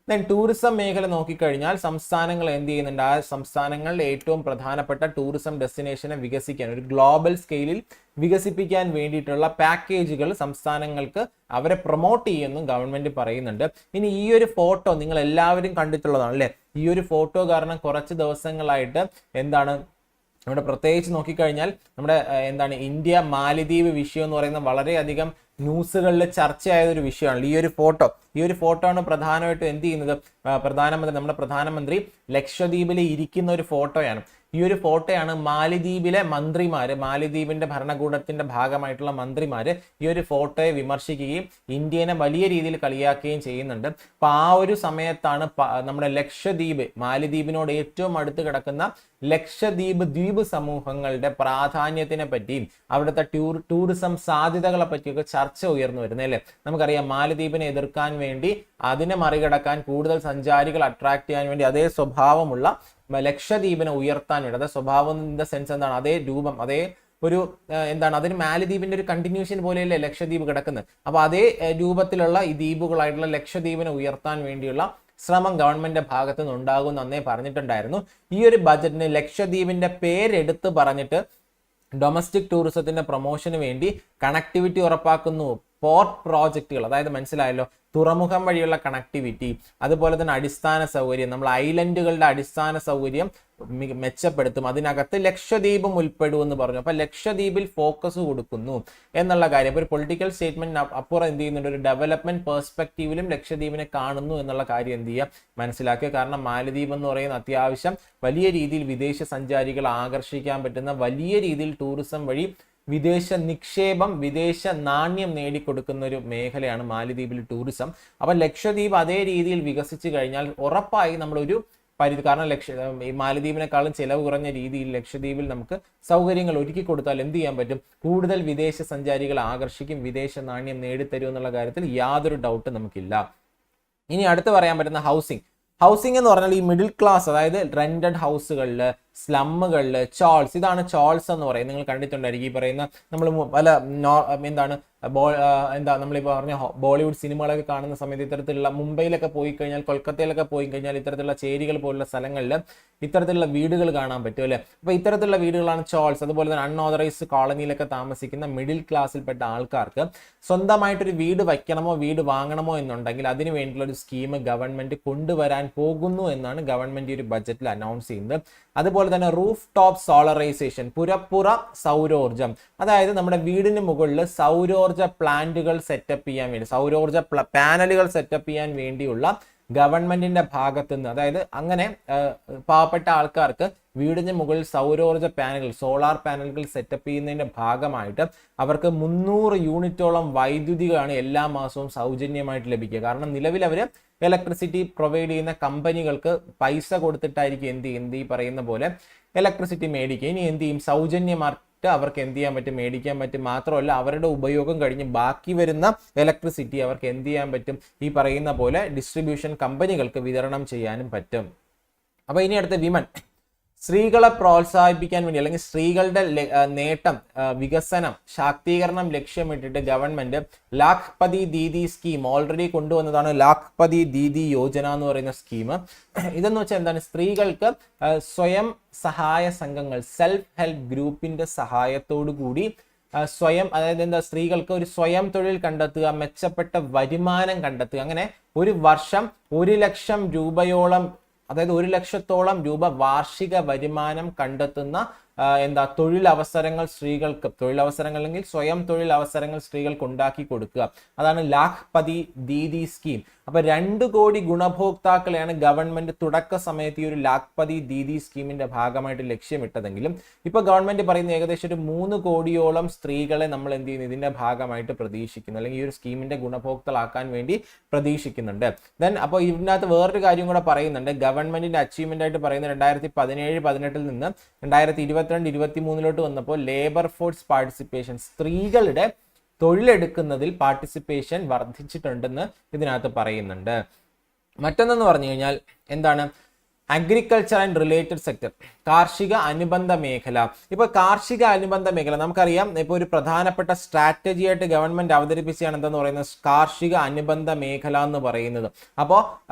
ദെൻ ടൂറിസം മേഖല നോക്കിക്കഴിഞ്ഞാൽ സംസ്ഥാനങ്ങൾ എന്ത് ചെയ്യുന്നുണ്ട്, ആ സംസ്ഥാനങ്ങളുടെ ഏറ്റവും പ്രധാനപ്പെട്ട ടൂറിസം ഡെസ്റ്റിനേഷനെ വികസിക്കാൻ, ഒരു ഗ്ലോബൽ സ്കെയിലിൽ വികസിപ്പിക്കാൻ വേണ്ടിയിട്ടുള്ള പാക്കേജുകൾ സംസ്ഥാനങ്ങൾക്ക് അവരെ പ്രൊമോട്ട് ചെയ്യുമെന്നും ഗവൺമെന്റ് പറയുന്നുണ്ട്. ഇനി ഈ ഒരു ഫോട്ടോ നിങ്ങൾ എല്ലാവരും കണ്ടിട്ടുള്ളതാണ് അല്ലെ. ഈ ഒരു ഫോട്ടോ കാരണം കുറച്ച് ദിവസങ്ങളായിട്ട് നമ്മുടെ പ്രത്യേകിച്ച് നോക്കിക്കഴിഞ്ഞാൽ നമ്മുടെ ഇന്ത്യ മാലിദ്വീപ് വിഷയം എന്ന് പറയുന്ന വളരെയധികം ന്യൂസുകളിൽ ചർച്ചയായ ഒരു വിഷയമാണ്. ഈ ഒരു ഫോട്ടോ ആണ് പ്രധാനമായിട്ടും എന്ത് ചെയ്യുന്നത്, നമ്മുടെ പ്രധാനമന്ത്രി ലക്ഷദ്വീപിൽ ഇരിക്കുന്ന ഒരു ഫോട്ടോയാണ്. ഈ ഒരു ഫോട്ടോയാണ് മാലിദ്വീപിലെ മാലിദ്വീപിന്റെ ഭരണകൂടത്തിന്റെ ഭാഗമായിട്ടുള്ള മന്ത്രിമാര് ഈ ഒരു ഫോട്ടോയെ വിമർശിക്കുകയും ഇന്ത്യനെ വലിയ രീതിയിൽ കളിയാക്കുകയും ചെയ്യുന്നുണ്ട്. അപ്പൊ ആ ഒരു സമയത്താണ് നമ്മുടെ മാലിദ്വീപിനോട് ഏറ്റവും അടുത്ത് കിടക്കുന്ന ദ്വീപ് സമൂഹങ്ങളുടെ പ്രാധാന്യത്തിനെ പറ്റിയും അവിടുത്തെ ടൂറിസം സാധ്യതകളെ പറ്റിയൊക്കെ ചർച്ച ഉയർന്നു വരുന്നത് അല്ലേ. നമുക്കറിയാം മാലിദ്വീപിനെ എതിർക്കാൻ വേണ്ടി, അതിനെ മറികടക്കാൻ, കൂടുതൽ സഞ്ചാരികൾ അട്രാക്ട് ചെയ്യാൻ വേണ്ടി അതേ സ്വഭാവമുള്ള ലക്ഷദ്വീപിനെ ഉയർത്താൻ വേണ്ടി, അതേ സ്വഭാവം ഇൻ ദ സെൻസ് എന്താണ്, അതേ രൂപം, അതേ ഒരു അതിന് മാലിദ്വീപിന്റെ ഒരു കണ്ടിന്യൂഷൻ പോലെയല്ലേ ലക്ഷദ്വീപ് കിടക്കുന്നത്. അപ്പൊ അതേ രൂപത്തിലുള്ള ഈ ദ്വീപുകളായിട്ടുള്ള ലക്ഷദ്വീപിനെ ഉയർത്താൻ വേണ്ടിയുള്ള ശ്രമം ഗവൺമെന്റിന്റെ ഭാഗത്തു നിന്ന് ഉണ്ടാകുമെന്ന് അന്നേ പറഞ്ഞിട്ടുണ്ടായിരുന്നു. ഈ ഒരു ബജറ്റിന് ലക്ഷദ്വീപിന്റെ പേരെടുത്ത് പറഞ്ഞിട്ട് ഡൊമസ്റ്റിക് ടൂറിസത്തിന്റെ പ്രൊമോഷന് വേണ്ടി കണക്ടിവിറ്റി ഉറപ്പാക്കുന്നു, പോർട്ട് പ്രോജക്റ്റുകൾ, അതായത് മനസ്സിലായല്ലോ, തുറമുഖം വഴിയുള്ള കണക്ടിവിറ്റി, അതുപോലെ തന്നെ അടിസ്ഥാന സൗകര്യം, നമ്മൾ ഐലൻഡുകളുടെ അടിസ്ഥാന സൗകര്യം മെച്ചപ്പെടുത്തും, അതിനകത്ത് ലക്ഷദ്വീപും ഉൾപ്പെടുമെന്ന് പറഞ്ഞു. അപ്പൊ ലക്ഷദ്വീപിൽ ഫോക്കസ് കൊടുക്കുന്നു എന്നുള്ള കാര്യം. അപ്പൊ ഒരു പൊളിറ്റിക്കൽ സ്റ്റേറ്റ്മെന്റ് അപ്പുറം എന്ത് ചെയ്യുന്നുണ്ട്, ഒരു ഡെവലപ്മെന്റ് പെർസ്പെക്റ്റീവിലും ലക്ഷദ്വീപിനെ കാണുന്നു എന്നുള്ള കാര്യം എന്ത് ചെയ്യുക, മനസ്സിലാക്കുക. കാരണം മാലദ്വീപ് എന്ന് പറയുന്ന അത്യാവശ്യം വലിയ രീതിയിൽ വിദേശ സഞ്ചാരികളെ ആകർഷിക്കാൻ പറ്റുന്ന, വലിയ രീതിയിൽ ടൂറിസം വഴി വിദേശ നിക്ഷേപം, വിദേശ നാണ്യം നേടിക്കൊടുക്കുന്ന ഒരു മേഖലയാണ് മാലിദ്വീപിൽ ടൂറിസം. അപ്പൊ ലക്ഷദ്വീപ് അതേ രീതിയിൽ വികസിച്ചു കഴിഞ്ഞാൽ ഉറപ്പായി നമ്മളൊരു കാരണം ഈ മാലദ്വീപിനെക്കാളും ചിലവ് കുറഞ്ഞ രീതിയിൽ ലക്ഷദ്വീപിൽ നമുക്ക് സൗകര്യങ്ങൾ ഒരുക്കി കൊടുത്താൽ എന്ത് ചെയ്യാൻ പറ്റും? കൂടുതൽ വിദേശ സഞ്ചാരികളെ ആകർഷിക്കും, വിദേശ നാണ്യം നേടിത്തരും എന്നുള്ള കാര്യത്തിൽ യാതൊരു ഡൗട്ടും നമുക്കില്ല. ഇനി അടുത്ത് പറയാൻ പറ്റുന്ന ഹൗസിംഗ് എന്ന് പറഞ്ഞാൽ ഈ മിഡിൽ ക്ലാസ്, അതായത് റെന്റഡ് ഹൗസുകളിൽ, സ്ലമ്മുകളിൽ, ചോൾസ്, ഇതാണ് ചോൾസ് എന്ന് പറയുന്നത്. നിങ്ങൾ കണ്ടിട്ടുണ്ടായിരിക്കും. ഈ പറയുന്ന നമ്മൾ പല നമ്മളിപ്പോൾ പറഞ്ഞ ബോളിവുഡ് സിനിമകളൊക്കെ കാണുന്ന സമയത്ത് ഇത്തരത്തിലുള്ള മുംബൈയിലൊക്കെ പോയി കഴിഞ്ഞാൽ, കൊൽക്കത്തയിലൊക്കെ പോയി കഴിഞ്ഞാൽ ഇത്തരത്തിലുള്ള ചേരികൾ പോലുള്ള സ്ഥലങ്ങളിൽ ഇത്തരത്തിലുള്ള വീടുകൾ കാണാൻ പറ്റും അല്ലേ? അപ്പോൾ ഇത്തരത്തിലുള്ള വീടുകളാണ് ചോൾസ്. അതുപോലെ തന്നെ അൺഓതറൈസ്ഡ് കോളനിയിലൊക്കെ താമസിക്കുന്ന മിഡിൽ ക്ലാസ്സിൽപ്പെട്ട ആൾക്കാർക്ക് സ്വന്തമായിട്ടൊരു വീട് വയ്ക്കണമോ വീട് വാങ്ങണമോ എന്നുണ്ടെങ്കിൽ അതിന് വേണ്ടിയുള്ള ഒരു സ്കീം ഗവൺമെന്റ് കൊണ്ടുവരാൻ പോകുന്നു എന്നാണ് ഗവൺമെന്റ് ഒരു ബജറ്റിൽ അനൗൺസ് ചെയ്യുന്നത്. അതുപോലെ തന്നെ റൂഫ് ടോപ്പ് സോളറൈസേഷൻ, പുറപ്പുറ സൗരോർജം, അതായത് നമ്മുടെ വീടിന് മുകളിൽ സൗരോർജ പ്ലാന്റുകൾ സെറ്റപ്പ് ചെയ്യാൻ വേണ്ടി, സൗരോർജ പാനലുകൾ സെറ്റപ്പ് ചെയ്യാൻ വേണ്ടിയുള്ള ഗവൺമെന്റിന്റെ ഭാഗത്ത് നിന്ന്, അതായത് അങ്ങനെ പാവപ്പെട്ട ആൾക്കാർക്ക് വീടിന് മുകളിൽ സൗരോർജ പാനലുകൾ, സോളാർ പാനലുകൾ സെറ്റപ്പ് ചെയ്യുന്നതിന്റെ ഭാഗമായിട്ട് അവർക്ക് 300 യൂണിറ്റോളം വൈദ്യുതികളാണ് എല്ലാ മാസവും സൗജന്യമായിട്ട് ലഭിക്കുക. കാരണം നിലവിൽ അവർ ഇലക്ട്രിസിറ്റി പ്രൊവൈഡ് ചെയ്യുന്ന കമ്പനികൾക്ക് പൈസ കൊടുത്തിട്ടായിരിക്കും എന്ത് ഈ പറയുന്ന പോലെ ഇലക്ട്രിസിറ്റി മേടിക്കുക. ഇനി എന്ത് ചെയ്യും? സൗജന്യമായിട്ട് അവർക്ക് എന്ത് ചെയ്യാൻ പറ്റും? മേടിക്കാൻ പറ്റും. മാത്രമല്ല അവരുടെ ഉപയോഗം കഴിഞ്ഞ് ബാക്കി വരുന്ന ഇലക്ട്രിസിറ്റി അവർക്ക് എന്ത് ചെയ്യാൻ പറ്റും? ഈ പറയുന്ന പോലെ ഡിസ്ട്രിബ്യൂഷൻ കമ്പനികൾക്ക് വിതരണം ചെയ്യാനും പറ്റും. അപ്പൊ ഇനി അടുത്ത വിമൻ, സ്ത്രീകളെ പ്രോത്സാഹിപ്പിക്കാൻ വേണ്ടി അല്ലെങ്കിൽ സ്ത്രീകളുടെ നേട്ടം, വികസനം, ശാക്തീകരണം ലക്ഷ്യമിട്ടിട്ട് government Lakhpati Didi scheme already കൊണ്ടുവന്നതാണ്. ലാഖ്പതി ദീദി യോജന എന്ന് പറയുന്ന സ്കീം. ഇതെന്ന് വെച്ചാൽ എന്താണ്? സ്ത്രീകൾക്ക് സ്വയം സഹായ സംഘങ്ങൾ, സെൽഫ് ഹെൽപ്പ് ഗ്രൂപ്പിന്റെ സഹായത്തോടു കൂടി അതായത് എന്താ, സ്ത്രീകൾക്ക് ഒരു സ്വയം തൊഴിൽ കണ്ടെത്തുക, മെച്ചപ്പെട്ട വരുമാനം കണ്ടെത്തുക. അങ്ങനെ ഒരു വർഷം 1 ലക്ഷം രൂപയോളം, അതായത് 1 ലക്ഷത്തോളം രൂപ വാർഷിക വരുമാനം കണ്ടെത്തുന്ന തൊഴിലവസരങ്ങൾ സ്ത്രീകൾക്ക്, തൊഴിലവസരങ്ങൾ അല്ലെങ്കിൽ സ്വയം തൊഴിലവസരങ്ങൾ സ്ത്രീകൾക്ക് ഉണ്ടാക്കി കൊടുക്കുക. അതാണ് ലാഖ്പതി ദീദി സ്കീം. അപ്പൊ 2 കോടി ഗുണഭോക്താക്കളെയാണ് ഗവൺമെന്റ് തുടക്ക സമയത്ത് ഈ ഒരു ലാഖ്പതി ദീദി സ്കീമിന്റെ ഭാഗമായിട്ട് ലക്ഷ്യമിട്ടതെങ്കിലും ഇപ്പൊ ഗവൺമെന്റ് പറയുന്ന ഏകദേശം ഒരു 3 കോടിയോളം സ്ത്രീകളെ നമ്മൾ എന്ത് ചെയ്യുന്നു ഇതിന്റെ ഭാഗമായിട്ട് പ്രതീക്ഷിക്കുന്നു, അല്ലെങ്കിൽ ഈ ഒരു സ്കീമിന്റെ ഗുണഭോക്താക്കളാക്കാൻ വേണ്ടി പ്രതീക്ഷിക്കുന്നുണ്ട്. ദെൻ അപ്പോൾ ഇതിനകത്ത് വേറൊരു കാര്യം കൂടെ പറയുന്നുണ്ട്. ഗവൺമെന്റിന്റെ അച്ചീവ്മെന്റ് ആയിട്ട് പറയുന്ന 2017-18 നിന്ന് 2022-23 വന്നപ്പോൾ ലേബർ ഫോഴ്സ് പാർട്ടിസിപ്പേഷൻ, സ്ത്രീകളുടെ തൊഴിലെടുക്കുന്നതിൽ പാർട്ടിസിപ്പേഷൻ വർദ്ധിച്ചിട്ടുണ്ടെന്ന് ഇതിനകത്ത് പറയുന്നുണ്ട്. മറ്റൊന്നെന്ന് പറഞ്ഞു കഴിഞ്ഞാൽ എന്താണ്? അഗ്രികൾച്ചർ ആൻഡ് റിലേറ്റഡ് സെക്ടർ, കാർഷിക അനുബന്ധ മേഖല. ഇപ്പൊ കാർഷിക അനുബന്ധ മേഖല നമുക്കറിയാം, ഇപ്പൊ ഒരു പ്രധാനപ്പെട്ട സ്ട്രാറ്റജി ആയിട്ട് ഗവൺമെന്റ് അവതരിപ്പിച്ചാണ് എന്താന്ന് പറയുന്നത് കാർഷിക അനുബന്ധ മേഖല എന്ന് പറയുന്നത്. അപ്പോൾ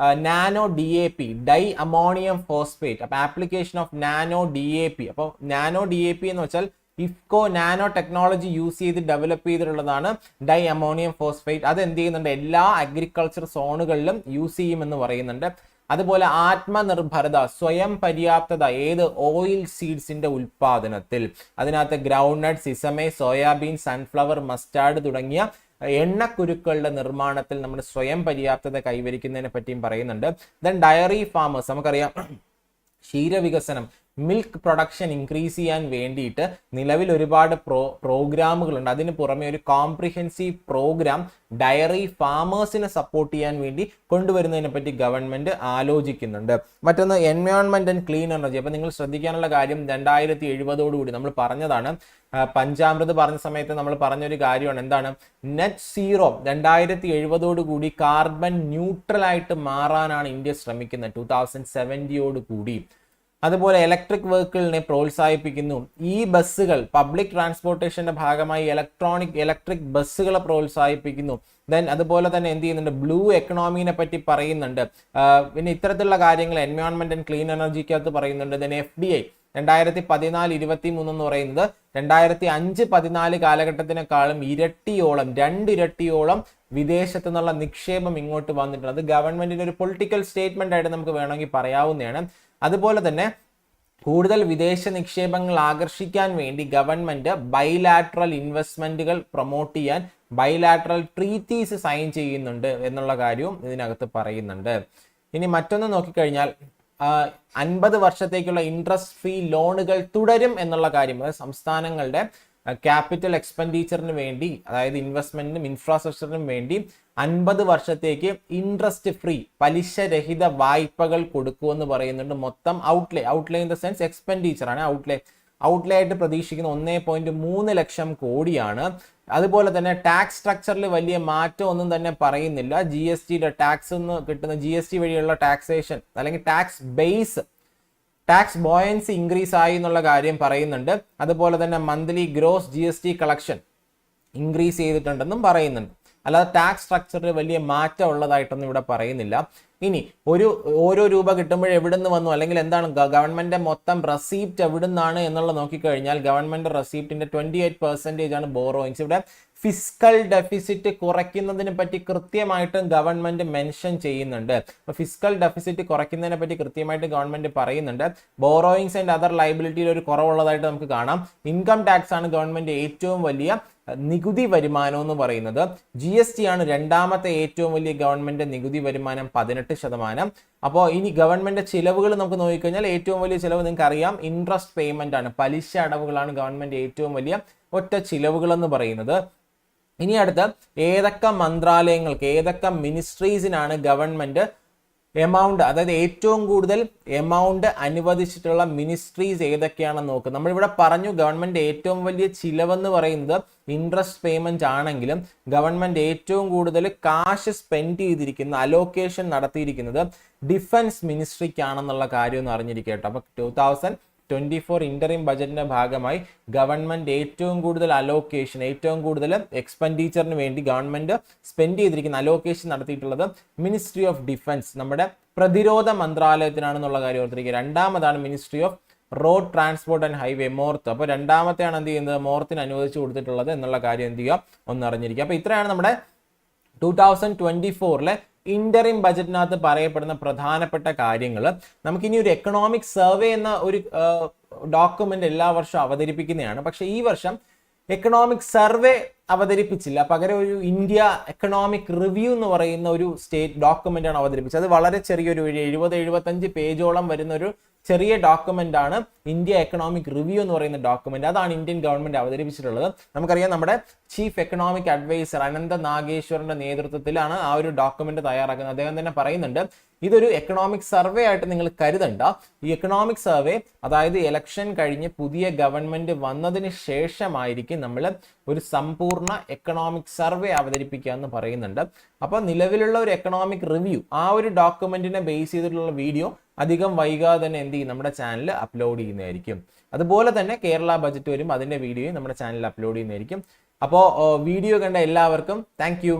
nano DAP, dye ammonium phosphate, അപ്പൊ ആപ്ലിക്കേഷൻ ഓഫ് നാനോ DAP. അപ്പോൾ നാനോ DAP എന്ന് വെച്ചാൽ ഇഫ്കോ നാനോ ടെക്നോളജി യൂസ് ചെയ്ത് ഡെവലപ്പ് ചെയ്തിട്ടുള്ളതാണ് ഡൈ അമോണിയം ഫോസ്ഫേറ്റ്. അത് എന്ത് ചെയ്യുന്നുണ്ട്? എല്ലാ അഗ്രികൾച്ചർ സോണുകളിലും യൂസ് ചെയ്യുമെന്ന് പറയുന്നുണ്ട്. അതുപോലെ ആത്മനിർഭരത, സ്വയം പര്യാപ്തത, ഏത് ഓയിൽ സീഡ്സിന്റെ ഉൽപാദനത്തിൽ, അതിനകത്ത് ഗ്രൗണ്ട്നട്ട്, സിസമേ, സോയാബീൻ, സൺഫ്ലവർ, മസ്റ്റാർഡ് തുടങ്ങിയ എണ്ണക്കുരുക്കളുടെ നിർമ്മാണത്തിൽ നമ്മുടെ സ്വയം പര്യാപ്തത കൈവരിക്കുന്നതിനെ പറ്റിയും പറയുന്നുണ്ട്. ദെൻ ഡയറി ഫാമേഴ്സ്, നമുക്കറിയാം ക്ഷീരവികസനം, മിൽക്ക് പ്രൊഡക്ഷൻ ഇൻക്രീസ് ചെയ്യാൻ വേണ്ടിയിട്ട് നിലവിൽ ഒരുപാട് പ്രോഗ്രാമുകളുണ്ട്. അതിന് പുറമെ ഒരു കോംപ്രിഹെൻസീവ് പ്രോഗ്രാം ഡയറി ഫാമേഴ്സിനെ സപ്പോർട്ട് ചെയ്യാൻ വേണ്ടി കൊണ്ടുവരുന്നതിനെ പറ്റി ഗവൺമെന്റ് ആലോചിക്കുന്നുണ്ട്. മറ്റൊന്ന് എൻവയോൺമെന്റ് ആൻഡ് ക്ലീൻ എനർജി. അപ്പൊ നിങ്ങൾ ശ്രദ്ധിക്കാനുള്ള കാര്യം 2070 നമ്മൾ പറഞ്ഞതാണ്, പഞ്ചാമൃത് പറഞ്ഞ സമയത്ത് നമ്മൾ പറഞ്ഞൊരു കാര്യമാണ്. എന്താണ്? നെറ്റ് സീറോ 2070 കാർബൺ ന്യൂട്രൽ ആയിട്ട് മാറാനാണ് ഇന്ത്യ ശ്രമിക്കുന്നത് 2070 അതുപോലെ ഇലക്ട്രിക് വെഹിക്കിളിനെ പ്രോത്സാഹിപ്പിക്കുന്നു. ഈ ബസ്സുകൾ, പബ്ലിക് ട്രാൻസ്പോർട്ടേഷന്റെ ഭാഗമായി ഇലക്ട്രിക് ബസ്സുകളെ പ്രോത്സാഹിപ്പിക്കുന്നു. ദെൻ അതുപോലെ തന്നെ എന്ത് ചെയ്യുന്നുണ്ട്? ബ്ലൂ എക്കണോമിനെ പറ്റി പറയുന്നുണ്ട്. പിന്നെ ഇത്തരത്തിലുള്ള കാര്യങ്ങൾ എൻവയോൺമെന്റ് ആൻഡ് ക്ലീൻ എനർജിക്കകത്ത് പറയുന്നുണ്ട്. ദെൻ FDI 2014-23 എന്ന് പറയുന്നത് 2005-14 കാലഘട്ടത്തിനേക്കാളും 2 ഇരട്ടിയോളം വിദേശത്തു നിന്നുള്ള നിക്ഷേപം ഇങ്ങോട്ട് വന്നിട്ടുണ്ട്. അത് ഗവൺമെന്റിന്റെ ഒരു പൊളിറ്റിക്കൽ സ്റ്റേറ്റ്മെന്റ് ആയിട്ട് നമുക്ക് വേണമെങ്കിൽ പറയാവുന്നതാണ്. അതുപോലെ തന്നെ കൂടുതൽ വിദേശ നിക്ഷേപങ്ങൾ ആകർഷിക്കാൻ വേണ്ടി ഗവൺമെന്റ് ബൈലാറ്ററൽ ഇൻവെസ്റ്റ്മെന്റുകൾ പ്രൊമോട്ട് ചെയ്യാൻ ബൈലാറ്ററൽ ട്രീറ്റീസ് സൈൻ ചെയ്യുന്നുണ്ട് എന്നുള്ള കാര്യവും ഇതിനകത്ത് പറയുന്നുണ്ട്. ഇനി മറ്റൊന്ന് നോക്കിക്കഴിഞ്ഞാൽ 50 വർഷത്തേക്കുള്ള ഇൻട്രസ്റ്റ് ഫ്രീ ലോണുകൾ തുടരും എന്നുള്ള കാര്യം, അതായത് സംസ്ഥാനങ്ങളുടെ ക്യാപിറ്റൽ എക്സ്പെൻഡിച്ചറിന് വേണ്ടി, അതായത് ഇൻവെസ്റ്റ്മെന്റിനും ഇൻഫ്രാസ്ട്രക്ചറിനും വേണ്ടി 50 വർഷത്തേക്ക് ഇൻട്രസ്റ്റ് ഫ്രീ പലിശരഹിത വായ്പകൾ കൊടുക്കുമെന്ന് പറയുന്നുണ്ട്. മൊത്തം outlay in the sense expenditure ആണ്. ഔട്ട്ലേ ആയിട്ട് പ്രതീക്ഷിക്കുന്ന 1.3 ലക്ഷം കോടിയാണ്. അതുപോലെ തന്നെ ടാക്സ് സ്ട്രക്ചറിൽ വലിയ മാറ്റം ഒന്നും തന്നെ പറയുന്നില്ല. GSTയുടെ ടാക്സ് കിട്ടുന്ന GST വഴിയുള്ള ടാക്സേഷൻ അല്ലെങ്കിൽ ടാക്സ് ബോയൻസി ഇൻക്രീസ് ആയി എന്നുള്ള കാര്യം പറയുന്നുണ്ട്. അതുപോലെ തന്നെ monthly gross GST collection increase ചെയ്തിട്ടുണ്ടെന്നും പറയുന്നുണ്ട്. അല്ലാതെ ടാക്സ് സ്ട്രക്ചറിൽ വലിയ മാറ്റം ഉള്ളതായിട്ടൊന്നും ഇവിടെ പറയുന്നില്ല. ഇനി ഓരോ രൂപ കിട്ടുമ്പോൾ എവിടുന്ന് വന്നു, അല്ലെങ്കിൽ എന്താണ് ഗവൺമെന്റ് മൊത്തം റെസീപ്റ്റ് എവിടുന്നാണ് എന്നുള്ളത് നോക്കിക്കഴിഞ്ഞാൽ ഗവൺമെന്റ് റെസീപ്റ്റിന്റെ 28% ആണ് ബോറോയിങ്സ്. ഇവിടെ ഫിസ്ക്കൽ ഡെഫിസിറ്റ് കുറയ്ക്കുന്നതിനെ പറ്റി കൃത്യമായിട്ടും ഗവൺമെന്റ് മെൻഷൻ ചെയ്യുന്നുണ്ട്. ഫിസ്ക്കൽ ഡെഫിസിറ്റ് കുറയ്ക്കുന്നതിനെ പറ്റി കൃത്യമായിട്ട് ഗവൺമെന്റ് പറയുന്നുണ്ട്. ബോറോയിങ്സ് ആൻഡ് അതർ ലൈബിലിറ്റിയിൽ ഒരു കുറവുള്ളതായിട്ട് നമുക്ക് കാണാം. ഇൻകം ടാക്സ് ആണ് ഗവൺമെന്റ് ഏറ്റവും വലിയ നികുതി വരുമാനം എന്ന് പറയുന്നത്. GST ആണ് രണ്ടാമത്തെ ഏറ്റവും വലിയ ഗവൺമെന്റ് നികുതി വരുമാനം, 18%. അപ്പോൾ ഇനി ഗവൺമെന്റ് ചിലവുകൾ നമുക്ക് നോക്കിക്കഴിഞ്ഞാൽ ഏറ്റവും വലിയ ചിലവ് നിങ്ങൾക്ക് അറിയാം, ഇൻട്രസ്റ്റ് പേയ്മെന്റ് ആണ്, പലിശ അടവുകളാണ് ഗവൺമെന്റ് ഏറ്റവും വലിയ ഒറ്റ ചിലവുകൾ എന്ന് പറയുന്നത്. ഇനി അടുത്ത് ഏതൊക്കെ മന്ത്രാലയങ്ങൾക്ക്, ഏതൊക്കെ മിനിസ്ട്രീസിനാണ് ഗവൺമെന്റ് എമൗണ്ട്, അതായത് ഏറ്റവും കൂടുതൽ എമൗണ്ട് അനുവദിച്ചിട്ടുള്ള മിനിസ്ട്രീസ് ഏതൊക്കെയാണെന്ന് നോക്കുക. നമ്മളിവിടെ പറഞ്ഞു ഗവൺമെന്റ് ഏറ്റവും വലിയ ചിലവെന്ന് പറയുന്നത് ഇൻട്രസ്റ്റ് പേയ്മെന്റ് ആണെങ്കിലും ഗവൺമെന്റ് ഏറ്റവും കൂടുതൽ കാശ് സ്പെൻഡ് ചെയ്തിരിക്കുന്ന, അലോക്കേഷൻ നടത്തിയിരിക്കുന്നത് ഡിഫൻസ് മിനിസ്ട്രിക്കാണെന്നുള്ള കാര്യം ഒന്ന് അറിഞ്ഞിരിക്കട്ടെ. അപ്പൊ 2024 ഇന്ററിം ബജറ്റിന്റെ ഭാഗമായി ഗവൺമെന്റ് ഏറ്റവും കൂടുതൽ അലോക്കേഷൻ, ഏറ്റവും കൂടുതൽ എക്സ്പെൻഡിച്ചറിന് വേണ്ടി ഗവൺമെന്റ് സ്പെൻഡ് ചെയ്തിരിക്കുന്ന അലോക്കേഷൻ നടത്തിയിട്ടുള്ളത് മിനിസ്ട്രി ഓഫ് ഡിഫൻസ്, നമ്മുടെ പ്രതിരോധ മന്ത്രാലയത്തിനാണെന്നുള്ള കാര്യം ഓർത്തിരിക്കുക. രണ്ടാമതാണ് ministry of road transport and highway, MoRTH. അപ്പോൾ രണ്ടാമത്തെയാണ് എന്ത് ചെയ്യുന്നത്, മോർത്തിന് അനുവദിച്ചു കൊടുത്തിട്ടുള്ളത് എന്നുള്ള കാര്യം എന്ത് ചെയ്യുക, ഒന്ന് അറിഞ്ഞിരിക്കുക. അപ്പോൾ ഇത്രയാണ് നമ്മുടെ 2024 ഇന്ററിം ബജറ്റിനകത്ത് പറയപ്പെടുന്ന പ്രധാനപ്പെട്ട കാര്യങ്ങൾ. നമുക്കിനി ഒരു എക്കണോമിക് സർവേ എന്ന ഒരു ഡോക്യുമെന്റ് എല്ലാ വർഷവും അവതരിപ്പിക്കുന്നതാണ്. പക്ഷെ ഈ വർഷം എക്കണോമിക് സർവേ അവതരിപ്പിച്ചില്ല, പകരം ഒരു ഇന്ത്യ എക്കണോമിക് റിവ്യൂ എന്ന് പറയുന്ന ഒരു സ്റ്റേറ്റ് ഡോക്യുമെന്റ് ആണ് അവതരിപ്പിച്ചത്. അത് വളരെ ചെറിയൊരു 70-75 പേജോളം വരുന്ന ഒരു ചെറിയ ഡോക്യുമെന്റ് ആണ് ഇന്ത്യ എക്കണോമിക് റിവ്യൂ എന്ന് പറയുന്ന ഡോക്യുമെന്റ്. അതാണ് ഇന്ത്യൻ ഗവൺമെന്റ് അവതരിപ്പിച്ചിട്ടുള്ളത്. നമുക്കറിയാം നമ്മുടെ ചീഫ് എക്കണോമിക് അഡ്വൈസർ അനന്ത നാഗേശ്വറിന്റെ നേതൃത്വത്തിലാണ് ആ ഒരു ഡോക്യുമെന്റ് തയ്യാറാക്കുന്നത്. അദ്ദേഹം തന്നെ പറയുന്നുണ്ട് ഇതൊരു എക്കണോമിക് സർവേ ആയിട്ട് നിങ്ങൾ കരുതണ്ട. ഈ എക്കണോമിക് സർവേ, അതായത് ഇലക്ഷൻ കഴിഞ്ഞ് പുതിയ ഗവൺമെന്റ് വന്നതിന് ശേഷമായിരിക്കും നമ്മൾ ഒരു സമ്പൂർണ്ണ എക്കണോമിക് സർവേ അവതരിപ്പിക്കുക എന്ന് പറയുന്നുണ്ട്. അപ്പോൾ നിലവിലുള്ള ഒരു എക്കണോമിക് റിവ്യൂ, ആ ഒരു ഡോക്യുമെന്റിനെ ബേസ് ചെയ്തിട്ടുള്ള വീഡിയോ അധികം വൈകാതെ തന്നെ എന്ത് ചെയ്യും, നമ്മുടെ ചാനലിൽ അപ്ലോഡ് ചെയ്യുന്നതായിരിക്കും. അതുപോലെ തന്നെ കേരള ബജറ്റ് വരും, അതിന്റെ വീഡിയോയും നമ്മുടെ ചാനലിൽ അപ്ലോഡ് ചെയ്യുന്നതായിരിക്കും. അപ്പോൾ വീഡിയോ കണ്ട എല്ലാവർക്കും താങ്ക് യു.